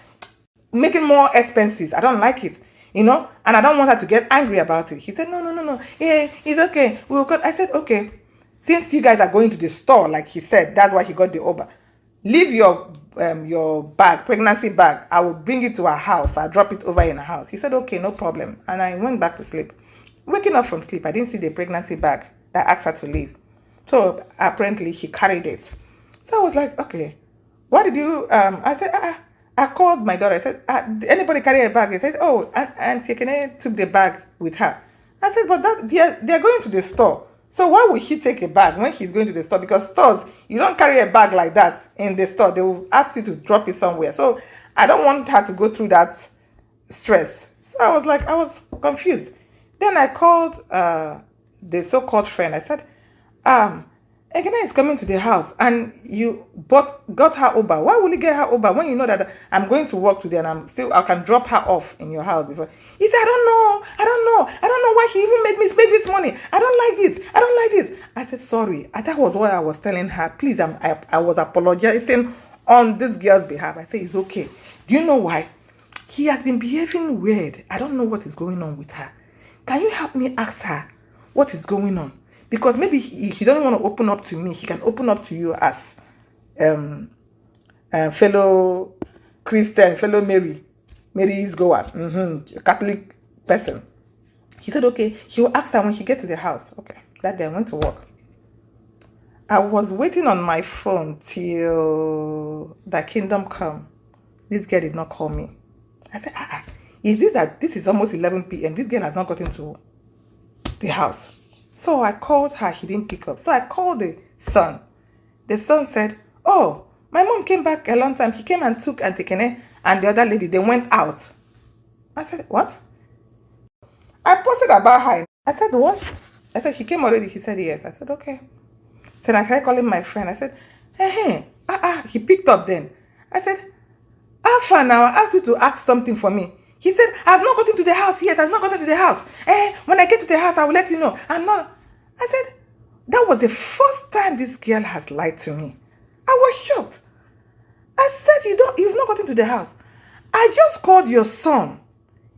making more expenses. I don't like it. And I don't want her to get angry about it. He said, no. Yeah, it's okay. We'll go. I said, okay. Since you guys are going to the store, like he said, that's why he got the Uber. Leave your bag, pregnancy bag. I will bring it to our house. I'll drop it over in the house. He said, okay, no problem. And I went back to sleep. Waking up from sleep, I didn't see the pregnancy bag that asked her to leave. So apparently she carried it. So I was like, okay, what did you, I said, I called my daughter. I said, anybody carry a bag? He said, oh, and Ekene took the bag with her. I said, but they're going to the store. So why would she take a bag when she's going to the store? Because stores, you don't carry a bag like that in the store. They will ask you to drop it somewhere. So I don't want her to go through that stress. So I was confused. Then I called the so-called friend. I said, Ekene is coming to the house and you got her Uber. Why will you get her Uber when you know that I'm going to work today and I can drop her off in your house before? He said, I don't know why she even made this money. I don't like this. I said, sorry. That was what I was telling her. Please, I was apologizing on this girl's behalf. I said, it's okay. Do you know why? He has been behaving weird. I don't know what is going on with her. Can you help me ask her what is going on? Because maybe she doesn't want to open up to me. She can open up to you as fellow Christian, fellow Mary's goer, Catholic person. He said, okay, she will ask her when she gets to the house. Okay, that day I went to work. I was waiting on my phone till the kingdom come. This girl did not call me. I said, is this that this is almost 11 p.m. This girl has not gotten to the house. So I called her, she didn't pick up. So I called the son. The son said, oh, my mom came back a long time. She came and took Auntie Ekene and the other lady. They went out. I said, what? I posted about her. I said, what? I said, she came already. She said, yes. I said, okay. So I tried calling my friend. I said, hey. He picked up then. I said, Alpha, now I asked you to ask something for me. He said, I've not gotten to the house yet. I've not gotten to the house. When I get to the house, I will let you know. I'm not. I said, that was the first time this girl has lied to me. I was shocked. I said, you've not gotten to the house. I just called your son.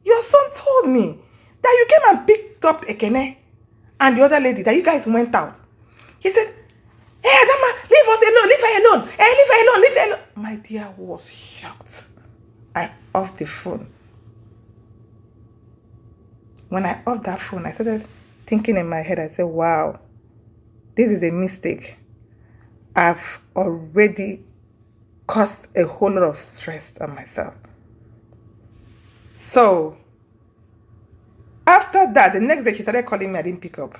Your son told me that you came and picked up Ekene and the other lady, that you guys went out. He said, hey, Adama, leave us alone, leave her alone. Leave her alone. My dear was shocked. I off the phone. When I off that phone, I started thinking in my head, I said, wow, this is a mistake. I've already caused a whole lot of stress on myself. So, after that, the next day she started calling me, I didn't pick up.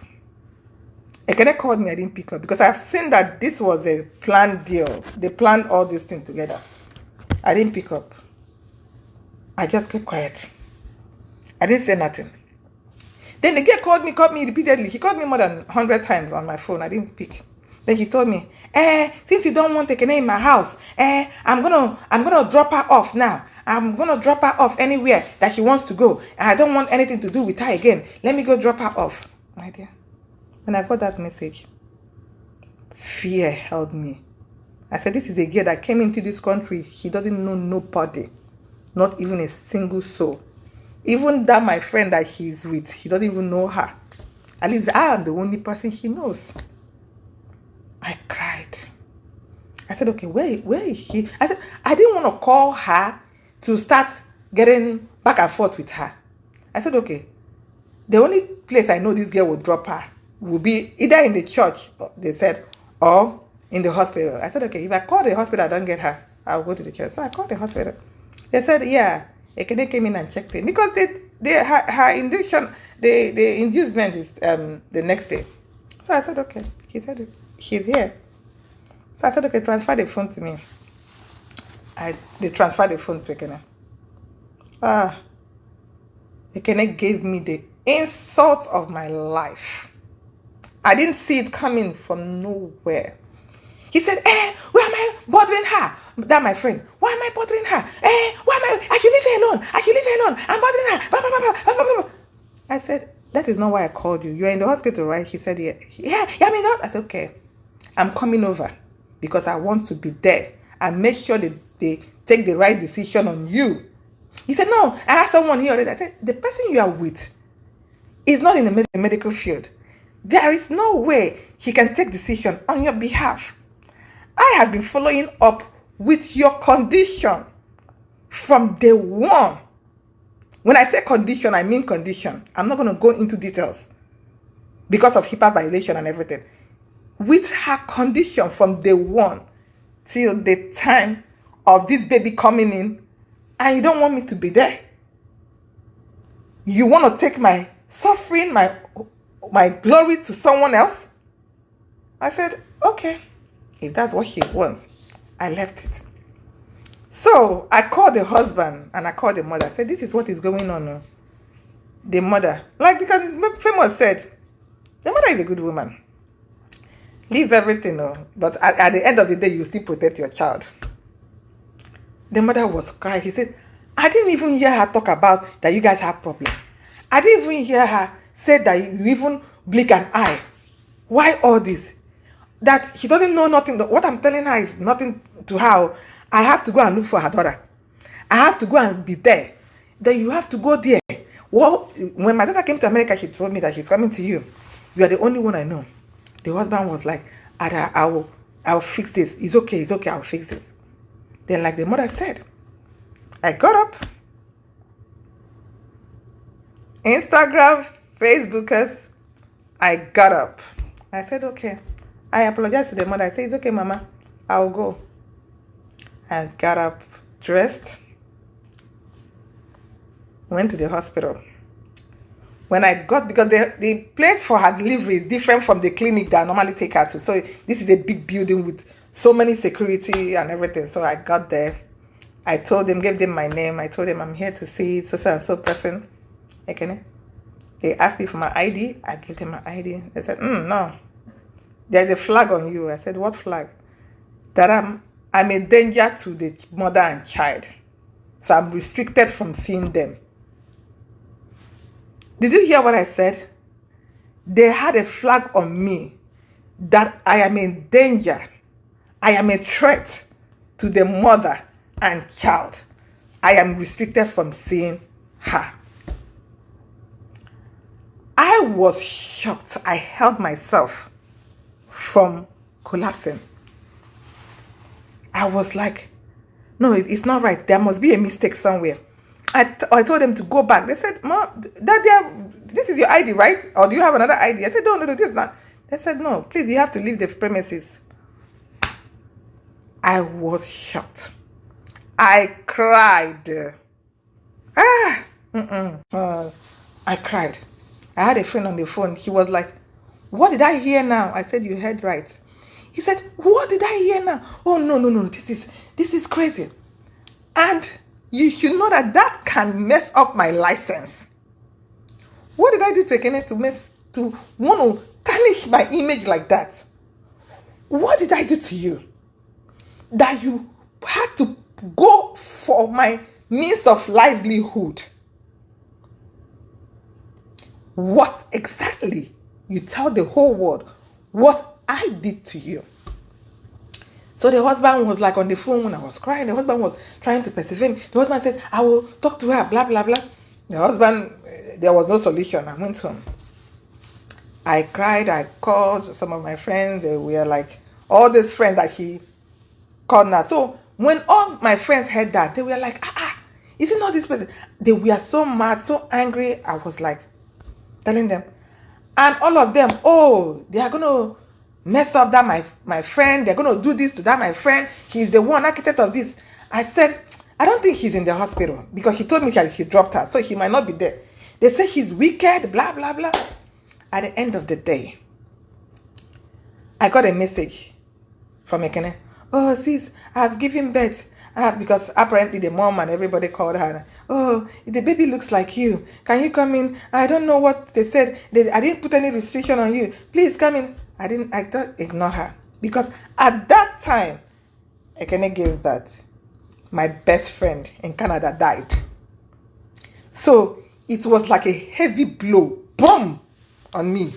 Ekene called me, I didn't pick up because I've seen that this was a planned deal. They planned all this thing together. I didn't pick up. I just kept quiet. I didn't say nothing. Then the girl called me repeatedly. She called me more than 100 times on my phone. I didn't pick. Then she told me, since you don't want Ekene in my house, I'm gonna drop her off now. I'm gonna drop her off anywhere that she wants to go. I don't want anything to do with her again. Let me go drop her off. My dear, when I got that message, fear held me. I said, this is a girl that came into this country. She doesn't know nobody, not even a single soul. Even that my friend that she's with, she doesn't even know her. At least I am the only person she knows. I cried. I said, okay, where is she? I said, I didn't want to call her to start getting back and forth with her. I said, okay, the only place I know this girl will drop her will be either in the church, they said, or in the hospital. I said, okay, if I call the hospital, I don't get her, I'll go to the church. So I called the hospital. They said, yeah, Ekene came in and checked in because her induction, the inducement is the next day. So I said, okay. He said, she's here. So I said, okay, transfer the phone to me. They transferred the phone to Ekene. Ekene gave me the insult of my life. I didn't see it coming from nowhere. He said, why am I bothering her? That my friend. Why am I bothering her? Why am I should leave her alone. I should leave her alone. I'm bothering her. Blah, blah, blah, blah. I said, that is not why I called you. You're in the hospital, right? He said, yeah. I mean, I said, okay. I'm coming over because I want to be there and make sure that they take the right decision on you. He said, no, I have someone here already. I said, the person you are with is not in the medical field. There is no way he can take decision on your behalf. I have been following up with your condition from day one. When I say condition, I mean condition. I'm not going to go into details because of HIPAA violation and everything. With her condition from day one till the time of this baby coming in, and you don't want me to be there. You want to take my suffering, my glory to someone else? I said, okay. If that's what she wants, I left it. So I called the husband and I called the mother. I said, this is what is going on. The mother, like because Famous said, the mother is a good woman. Leave everything, but at the end of the day, you still protect your child. The mother was crying. He said, I didn't even hear her talk about that you guys have problems. I didn't even hear her say that you even blink an eye. Why all this? That she doesn't know nothing. What I'm telling her is nothing to her. I have to go and look for her daughter. I have to go and be there. Then you have to go there. Well, when my daughter came to America, she told me that she's coming to you. You are the only one I know. The husband was like, I'll fix this. It's okay, I'll fix this. Then, like the mother said, I got up. Instagram, Facebookers, I got up. I said, okay. I apologized to the mother. I said, it's okay, Mama. I'll go. I got up, dressed, went to the hospital. When I got, because the place for her delivery is different from the clinic that I normally take her to. So this is a big building with so many security and everything. So I got there. I told them, gave them my name. I told them I'm here to see so and so person. Ekene. They asked me for my ID. I gave them my ID. They said, no. There's a flag on you. I said, what flag? That I'm a danger to the mother and child. So I'm restricted from seeing them. Did you hear what I said? They had a flag on me that I am in danger. I am a threat to the mother and child. I am restricted from seeing her. I was shocked. I held myself from collapsing. I was like, no, it's not right. There must be a mistake somewhere. I told them to go back. They said, Mom, this is your ID, right? Or do you have another ID? I said, no, this is not. They said, no, please, you have to leave the premises. I was shocked. I cried. I cried. I had a friend on the phone. He was like, what did I hear now? I said, you heard right. He said, what did I hear now? Oh, no, this is crazy. And you should know that can mess up my license. What did I do to Ekene to want to tarnish my image like that? What did I do to you? That you had to go for my means of livelihood? What exactly? You tell the whole world what I did to you. So the husband was like on the phone when I was crying. The husband was trying to persevere. The husband said, I will talk to her, blah, blah, blah. The husband, there was no solution. I went home. I cried. I called some of my friends. They were like, all these friends that he called now. So when all my friends heard that, they were like, isn't not this person? They were so mad, so angry. I was like, telling them. And all of them, they are going to mess up that my friend. They're going to do this to that my friend. She's the one architect of this. I said, I don't think she's in the hospital because she told me she dropped her. So she might not be there. They say she's wicked, blah, blah, blah. At the end of the day, I got a message from Ekene. Oh, sis, I've given birth. Because apparently the mom and everybody called her. Oh, the baby looks like you. Can you come in? I don't know what they said. I didn't put any restriction on you. Please come in. I thought ignore her. Because at that time, Ekene gave birth. My best friend in Canada died. So it was like a heavy blow. Boom! On me.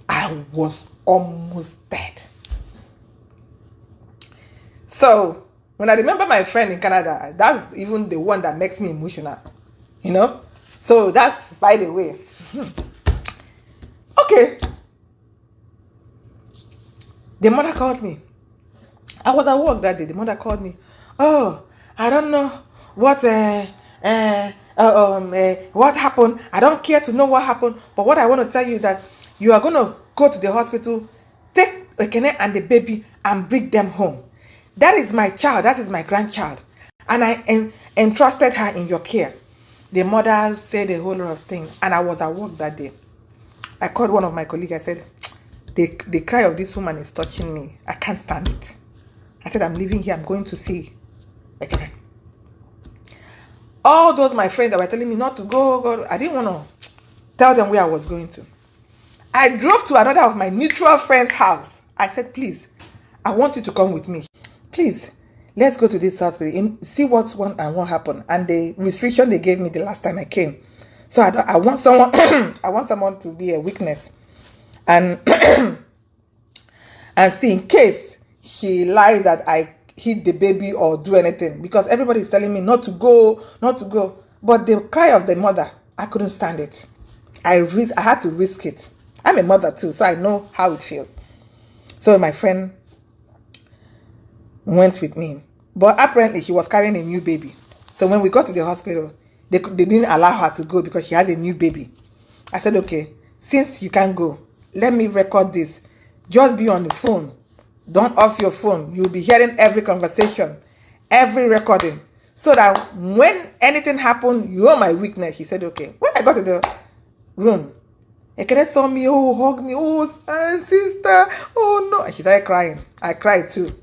I was almost dead. So, when I remember my friend in Canada, that's even the one that makes me emotional, So, that's by the way. Okay. The mother called me. I was at work that day. The mother called me. Oh, I don't know what happened. I don't care to know what happened. But what I want to tell you is that you are going to go to the hospital, take Ekene and the baby and bring them home. That is my child. That is my grandchild. And I entrusted her in your care. The mother said a whole lot of things. And I was at work that day. I called one of my colleagues. I said, the cry of this woman is touching me. I can't stand it. I said, I'm leaving here. I'm going to see Ekene. All those my friends that were telling me not to go, I didn't want to tell them where I was going to. I drove to another of my mutual friend's house. I said, please, I want you to come with me. Please, let's go to this hospital, see what's one and what happened. And the restriction they gave me the last time I came. So I want someone, I want someone to be a witness. And and see in case he lies that I hit the baby or do anything, because everybody is telling me not to go, not to go. But the cry of the mother, I couldn't stand it. I had to risk it. I'm a mother too, so I know how it feels. So my friend went with me, but apparently she was carrying a new baby. So when we got to the hospital, they didn't allow her to go because she had a new baby. I said, okay, since you can't go, let me record this. Just be on the phone. Don't off your phone. You'll be hearing every conversation, every recording, so that when anything happened, you're my witness. She said, okay. When I got to the room, Ekene saw me, oh, hug me, oh, sister, oh no. And she started crying. I cried too.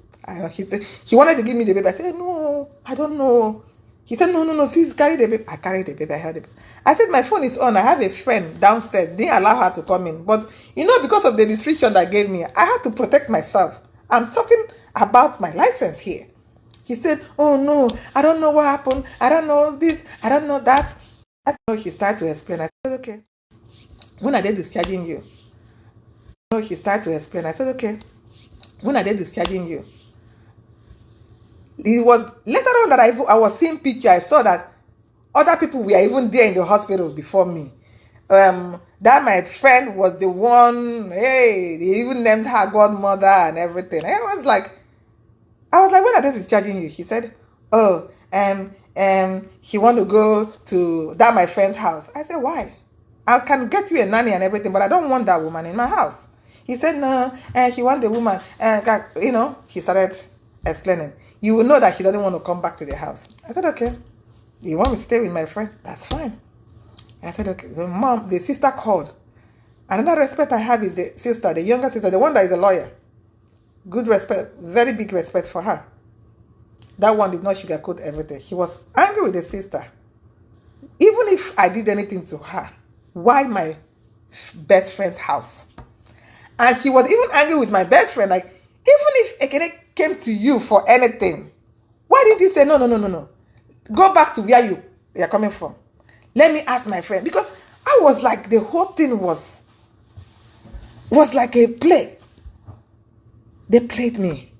He wanted to give me the baby. I said, no, I don't know. He said, no, please carry the baby. I carried the baby. I held the baby. I said, my phone is on. I have a friend downstairs. Didn't allow her to come in. But, because of the restriction that gave me, I had to protect myself. I'm talking about my license here. He said, oh no, I don't know what happened. I don't know this. I don't know that. She started to explain. I said, okay. When are they discharging you? She started to explain. I said, okay. When are they discharging you? It was later on that I was seeing picture. I saw that other people were even there in the hospital before me. That my friend was the one. Hey, they even named her godmother and everything. And I was like, when are they discharging you? She said, oh, she want to go to that my friend's house. I said, why? I can get you a nanny and everything, but I don't want that woman in my house. He said, no, she want the woman. He started explaining. You will know that she doesn't want to come back to the house. I said, okay. You want me to stay with my friend? That's fine. I said, okay. The sister called. Another respect I have is the sister, the younger sister, the one that is a lawyer. Good respect, very big respect for her. That one did not sugarcoat everything. She was angry with the sister. Even if I did anything to her, why my best friend's house? And she was even angry with my best friend. Like, even if Ekene came to you for anything, why didn't you say, no. Go back to where you're coming from. Let me ask my friend. Because I was like, the whole thing was like a play. They played me.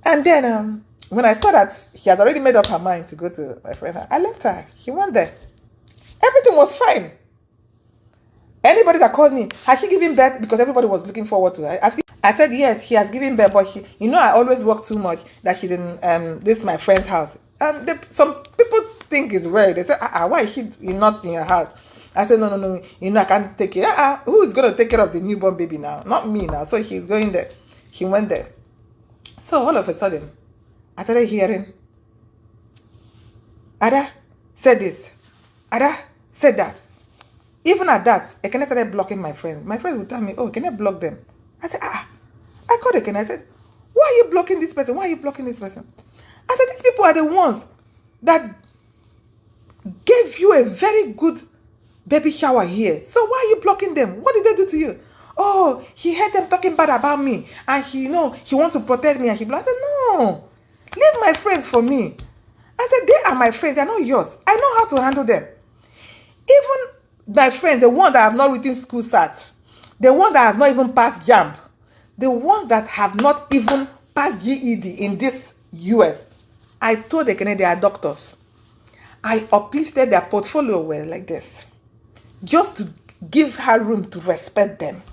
And then when I saw that she had already made up her mind to go to my friend, I left her. She went there. Everything was fine. Anybody that called me, has she given birth? Because everybody was looking forward to her. I said, yes, she has given birth, but I always work too much that she didn't, this is my friend's house. Some people think it's weird. They say, why is she not in your house? I said, no, I can't take it. Who is going to take care of the newborn baby now? Not me now. So she's going there. She went there. So all of a sudden, I started hearing, Ada said this. Ada said that. Even at that, Ekene started blocking my friends. My friends would tell me, oh, can I block them? I said, I called Ekene. I said, why are you blocking this person? Why are you blocking this person? I said, these people are the ones that gave you a very good baby shower here. So why are you blocking them? What did they do to you? Oh, he heard them talking bad about me. And he wants to protect me. And he blocked. I said, no. Leave my friends for me. I said, they are my friends. They are not yours. I know how to handle them. Even my friends, the one that have not written school SAT, the one that have not even passed JAMB, the one that have not even passed GED in this US, I told Ekene they are doctors. I uplifted their portfolio well like this, just to give her room to respect them.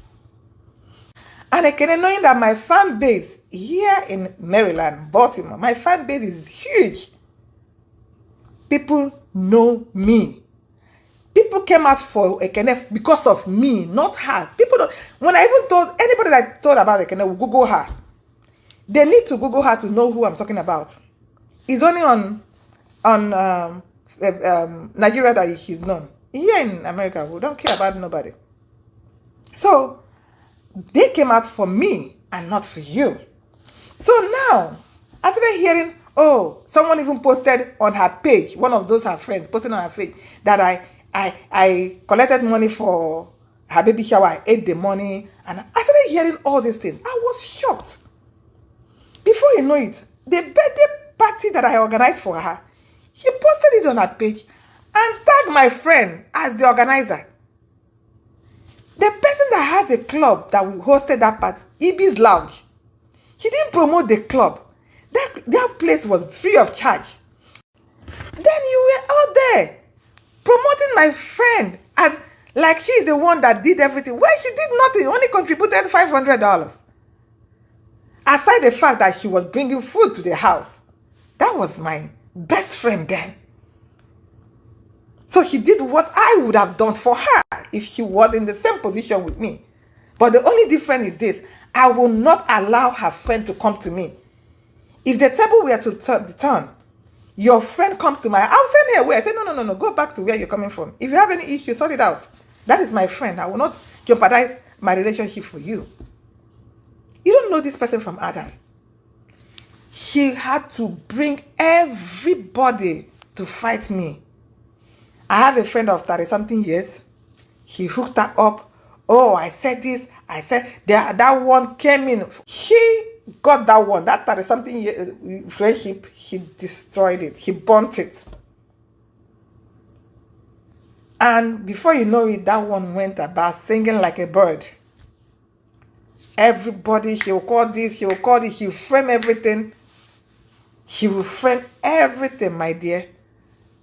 And Ekene, knowing that my fan base here in Maryland, Baltimore, my fan base is huge. People know me. People came out for Ekene because of me, not her. People don't. When I even told anybody that I told about Ekene will Google her. They need to Google her to know who I'm talking about. It's only on Nigeria that she's known. Here in America, we don't care about nobody. So they came out for me and not for you. So now, after hearing, oh, someone even posted on her page, one of those her friends posted on her page that I collected money for her baby shower, I ate the money, and I started hearing all these things. I was shocked. Before you know it, the birthday party that I organized for her, she posted it on her page and tagged my friend as the organizer. The person that had the club that we hosted that party, Ibi's Lounge, he didn't promote the club. That place was free of charge. Then you were out there promoting my friend, and like she's the one that did everything. Well, she did nothing, only contributed $500. Aside the fact that she was bringing food to the house. That was my best friend then. So she did what I would have done for her if she was in the same position with me. But the only difference is this: I will not allow her friend to come to me. If the table were to turn, your friend comes to my, I'll send her away. I say, no, go back to where you're coming from. If you have any issue, sort it out. That is my friend. I will not jeopardize my relationship for you. You don't know this person from Adam. She had to bring everybody to fight me. I have a friend of 30-something years. He hooked her up. Oh, I said this. I said that one came in. She got that one. That 30-something year friendship, he destroyed it. He burnt it. And before you know it, that one went about singing like a bird. Everybody, she will call this, she will call this, she will frame everything. She will frame everything, my dear.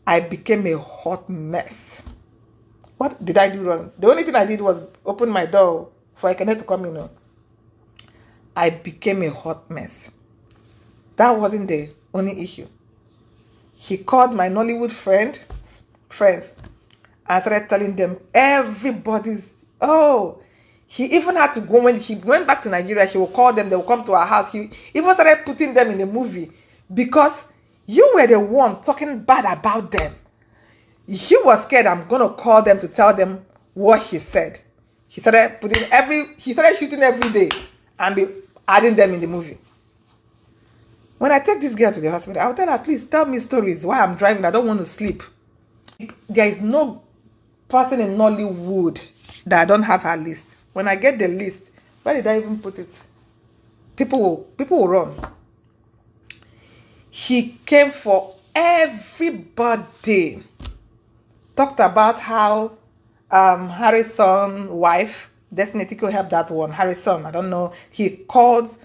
I became a hot mess. What did I do wrong? The only thing I did was open my door for Ekene to come in. I became a hot mess. That wasn't the only issue. She called my Nollywood friends, and started telling them everybody's, she even had to go, when she went back to Nigeria, she will call them, they will come to her house. She even started putting them in the movie because you were the one talking bad about them. She was scared I'm going to call them to tell them what she said. She started shooting every day and be adding them in the movie. When I take this girl to the hospital, I'll tell her, please tell me stories while I'm driving. I don't want to sleep. There is no person in Nollywood that I don't have her list. When I get the list, where did I even put it? People will run. She came for everybody. Talked about how Harrison's wife, Destiny Tiko, helped that one. Harrison, I don't know. He called,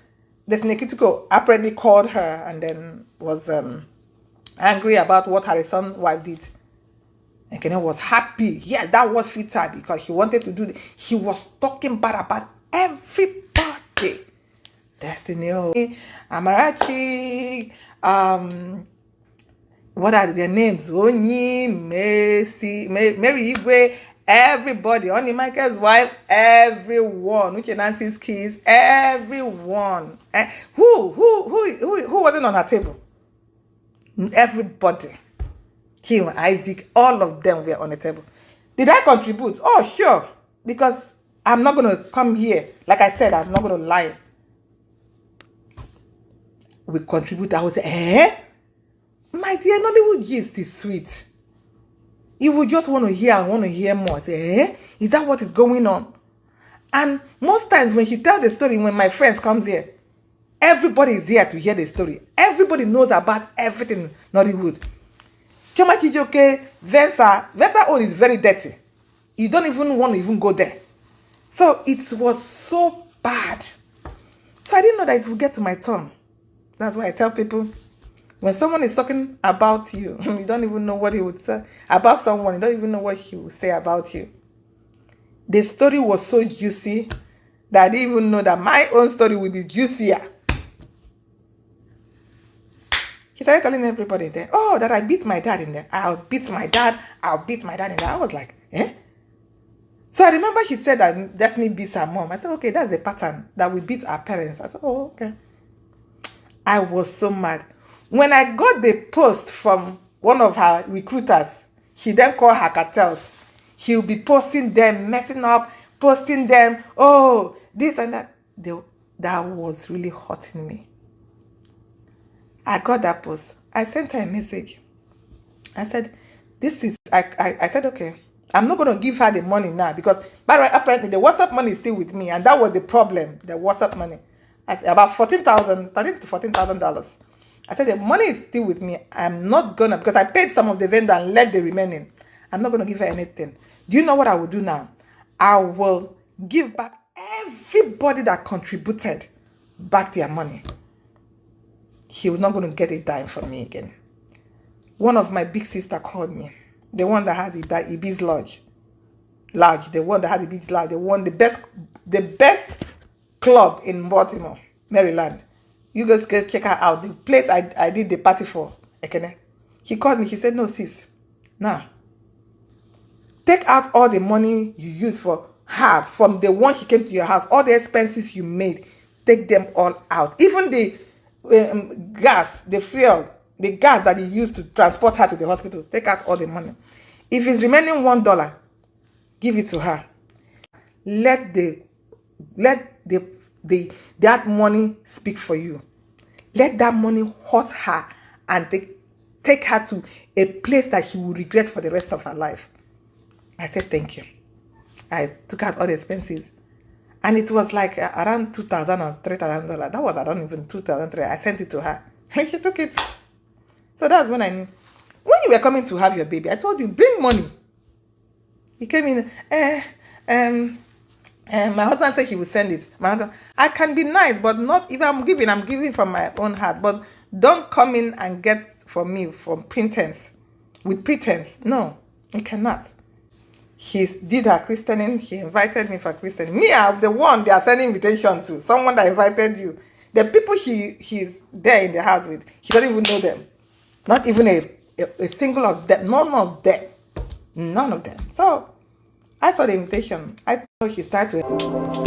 Destiny Tiko apparently called her and then was angry about what Harrison's wife did. And Ekene was happy. Yes, that was fit her because she wanted to do it. She was talking bad about everybody. Destiny, Amarachi, what are their names? Onyi, Messi, Mary Igwe, everybody. Only Michael's wife, everyone. Uche Nancy's kids, everyone. Who wasn't on her table? Everybody. Kim, Isaac, all of them were on the table. Did I contribute? Oh, sure. Because I'm not going to come here. Like I said, I'm not going to lie. We contribute. I would say, my dear, Nollywood gist is sweet. You would just want to hear and want to hear more. Say, is that what is going on? And most times when she tells the story, when my friends come here, everybody is there to hear the story. Everybody knows about everything Nollywood. Chioma Chijioke, Venza own is very dirty. You don't even want to even go there. So it was so bad. So I didn't know that it would get to my turn. That's why I tell people, when someone is talking about you, you don't even know what he would say about someone. You don't even know what he would say about you. The story was so juicy that I didn't even know that my own story would be juicier. He started telling everybody there, that I beat my dad in there. I'll beat my dad in there. I was like, So I remember she said that Daphne beats her mom. I said, okay, that's the pattern, that we beat our parents. I said, okay. I was so mad. When I got the post from one of her recruiters, she then called her cartels. She'll be posting them, messing up, posting them, this and that. That was really hurting me. I got that post. I sent her a message. I said, I said, okay, I'm not going to give her the money now because apparently the WhatsApp money is still with me, and that was the problem. The WhatsApp money, about $13,000 to $14,000. I said the money is still with me. I'm not gonna, because I paid some of the vendor and left the remaining. I'm not gonna give her anything. Do you know what I will do now? I will give back everybody that contributed back their money. She was not going to get a dime from me again. One of my big sister called me. The one that had the Ibis Lodge. The one that had the Ibis Lodge. The one, the best club in Baltimore, Maryland. You guys can check her out. The place I did the party for, Ekene. She called me. She said, no, sis. Now, take out all the money you used for her from the one she came to your house. All the expenses you made. Take them all out. Even the gas, the fuel, the gas that you used to transport her to the hospital. Take out all the money. If it's remaining $1, give it to her. Let that money speak for you. Let that money hurt her and take her to a place that she will regret for the rest of her life. I said thank you. I took out all the expenses. And it was like around $2,000 or $3,000. That was around even $2,000. I sent it to her. And she took it. So that's when I knew. When you were coming to have your baby, I told you, bring money. He came in, my husband said he would send it. My husband, I can be nice, but not, if I'm giving from my own heart. But don't come in and get from me with pretense. No, you cannot. She did her christening. She invited me for christening. Me, I'm the one they are sending invitation to. Someone that invited you. The people she's there in the house with, she doesn't even know them. Not even a single of them. None of them. So I saw the invitation. I thought she started to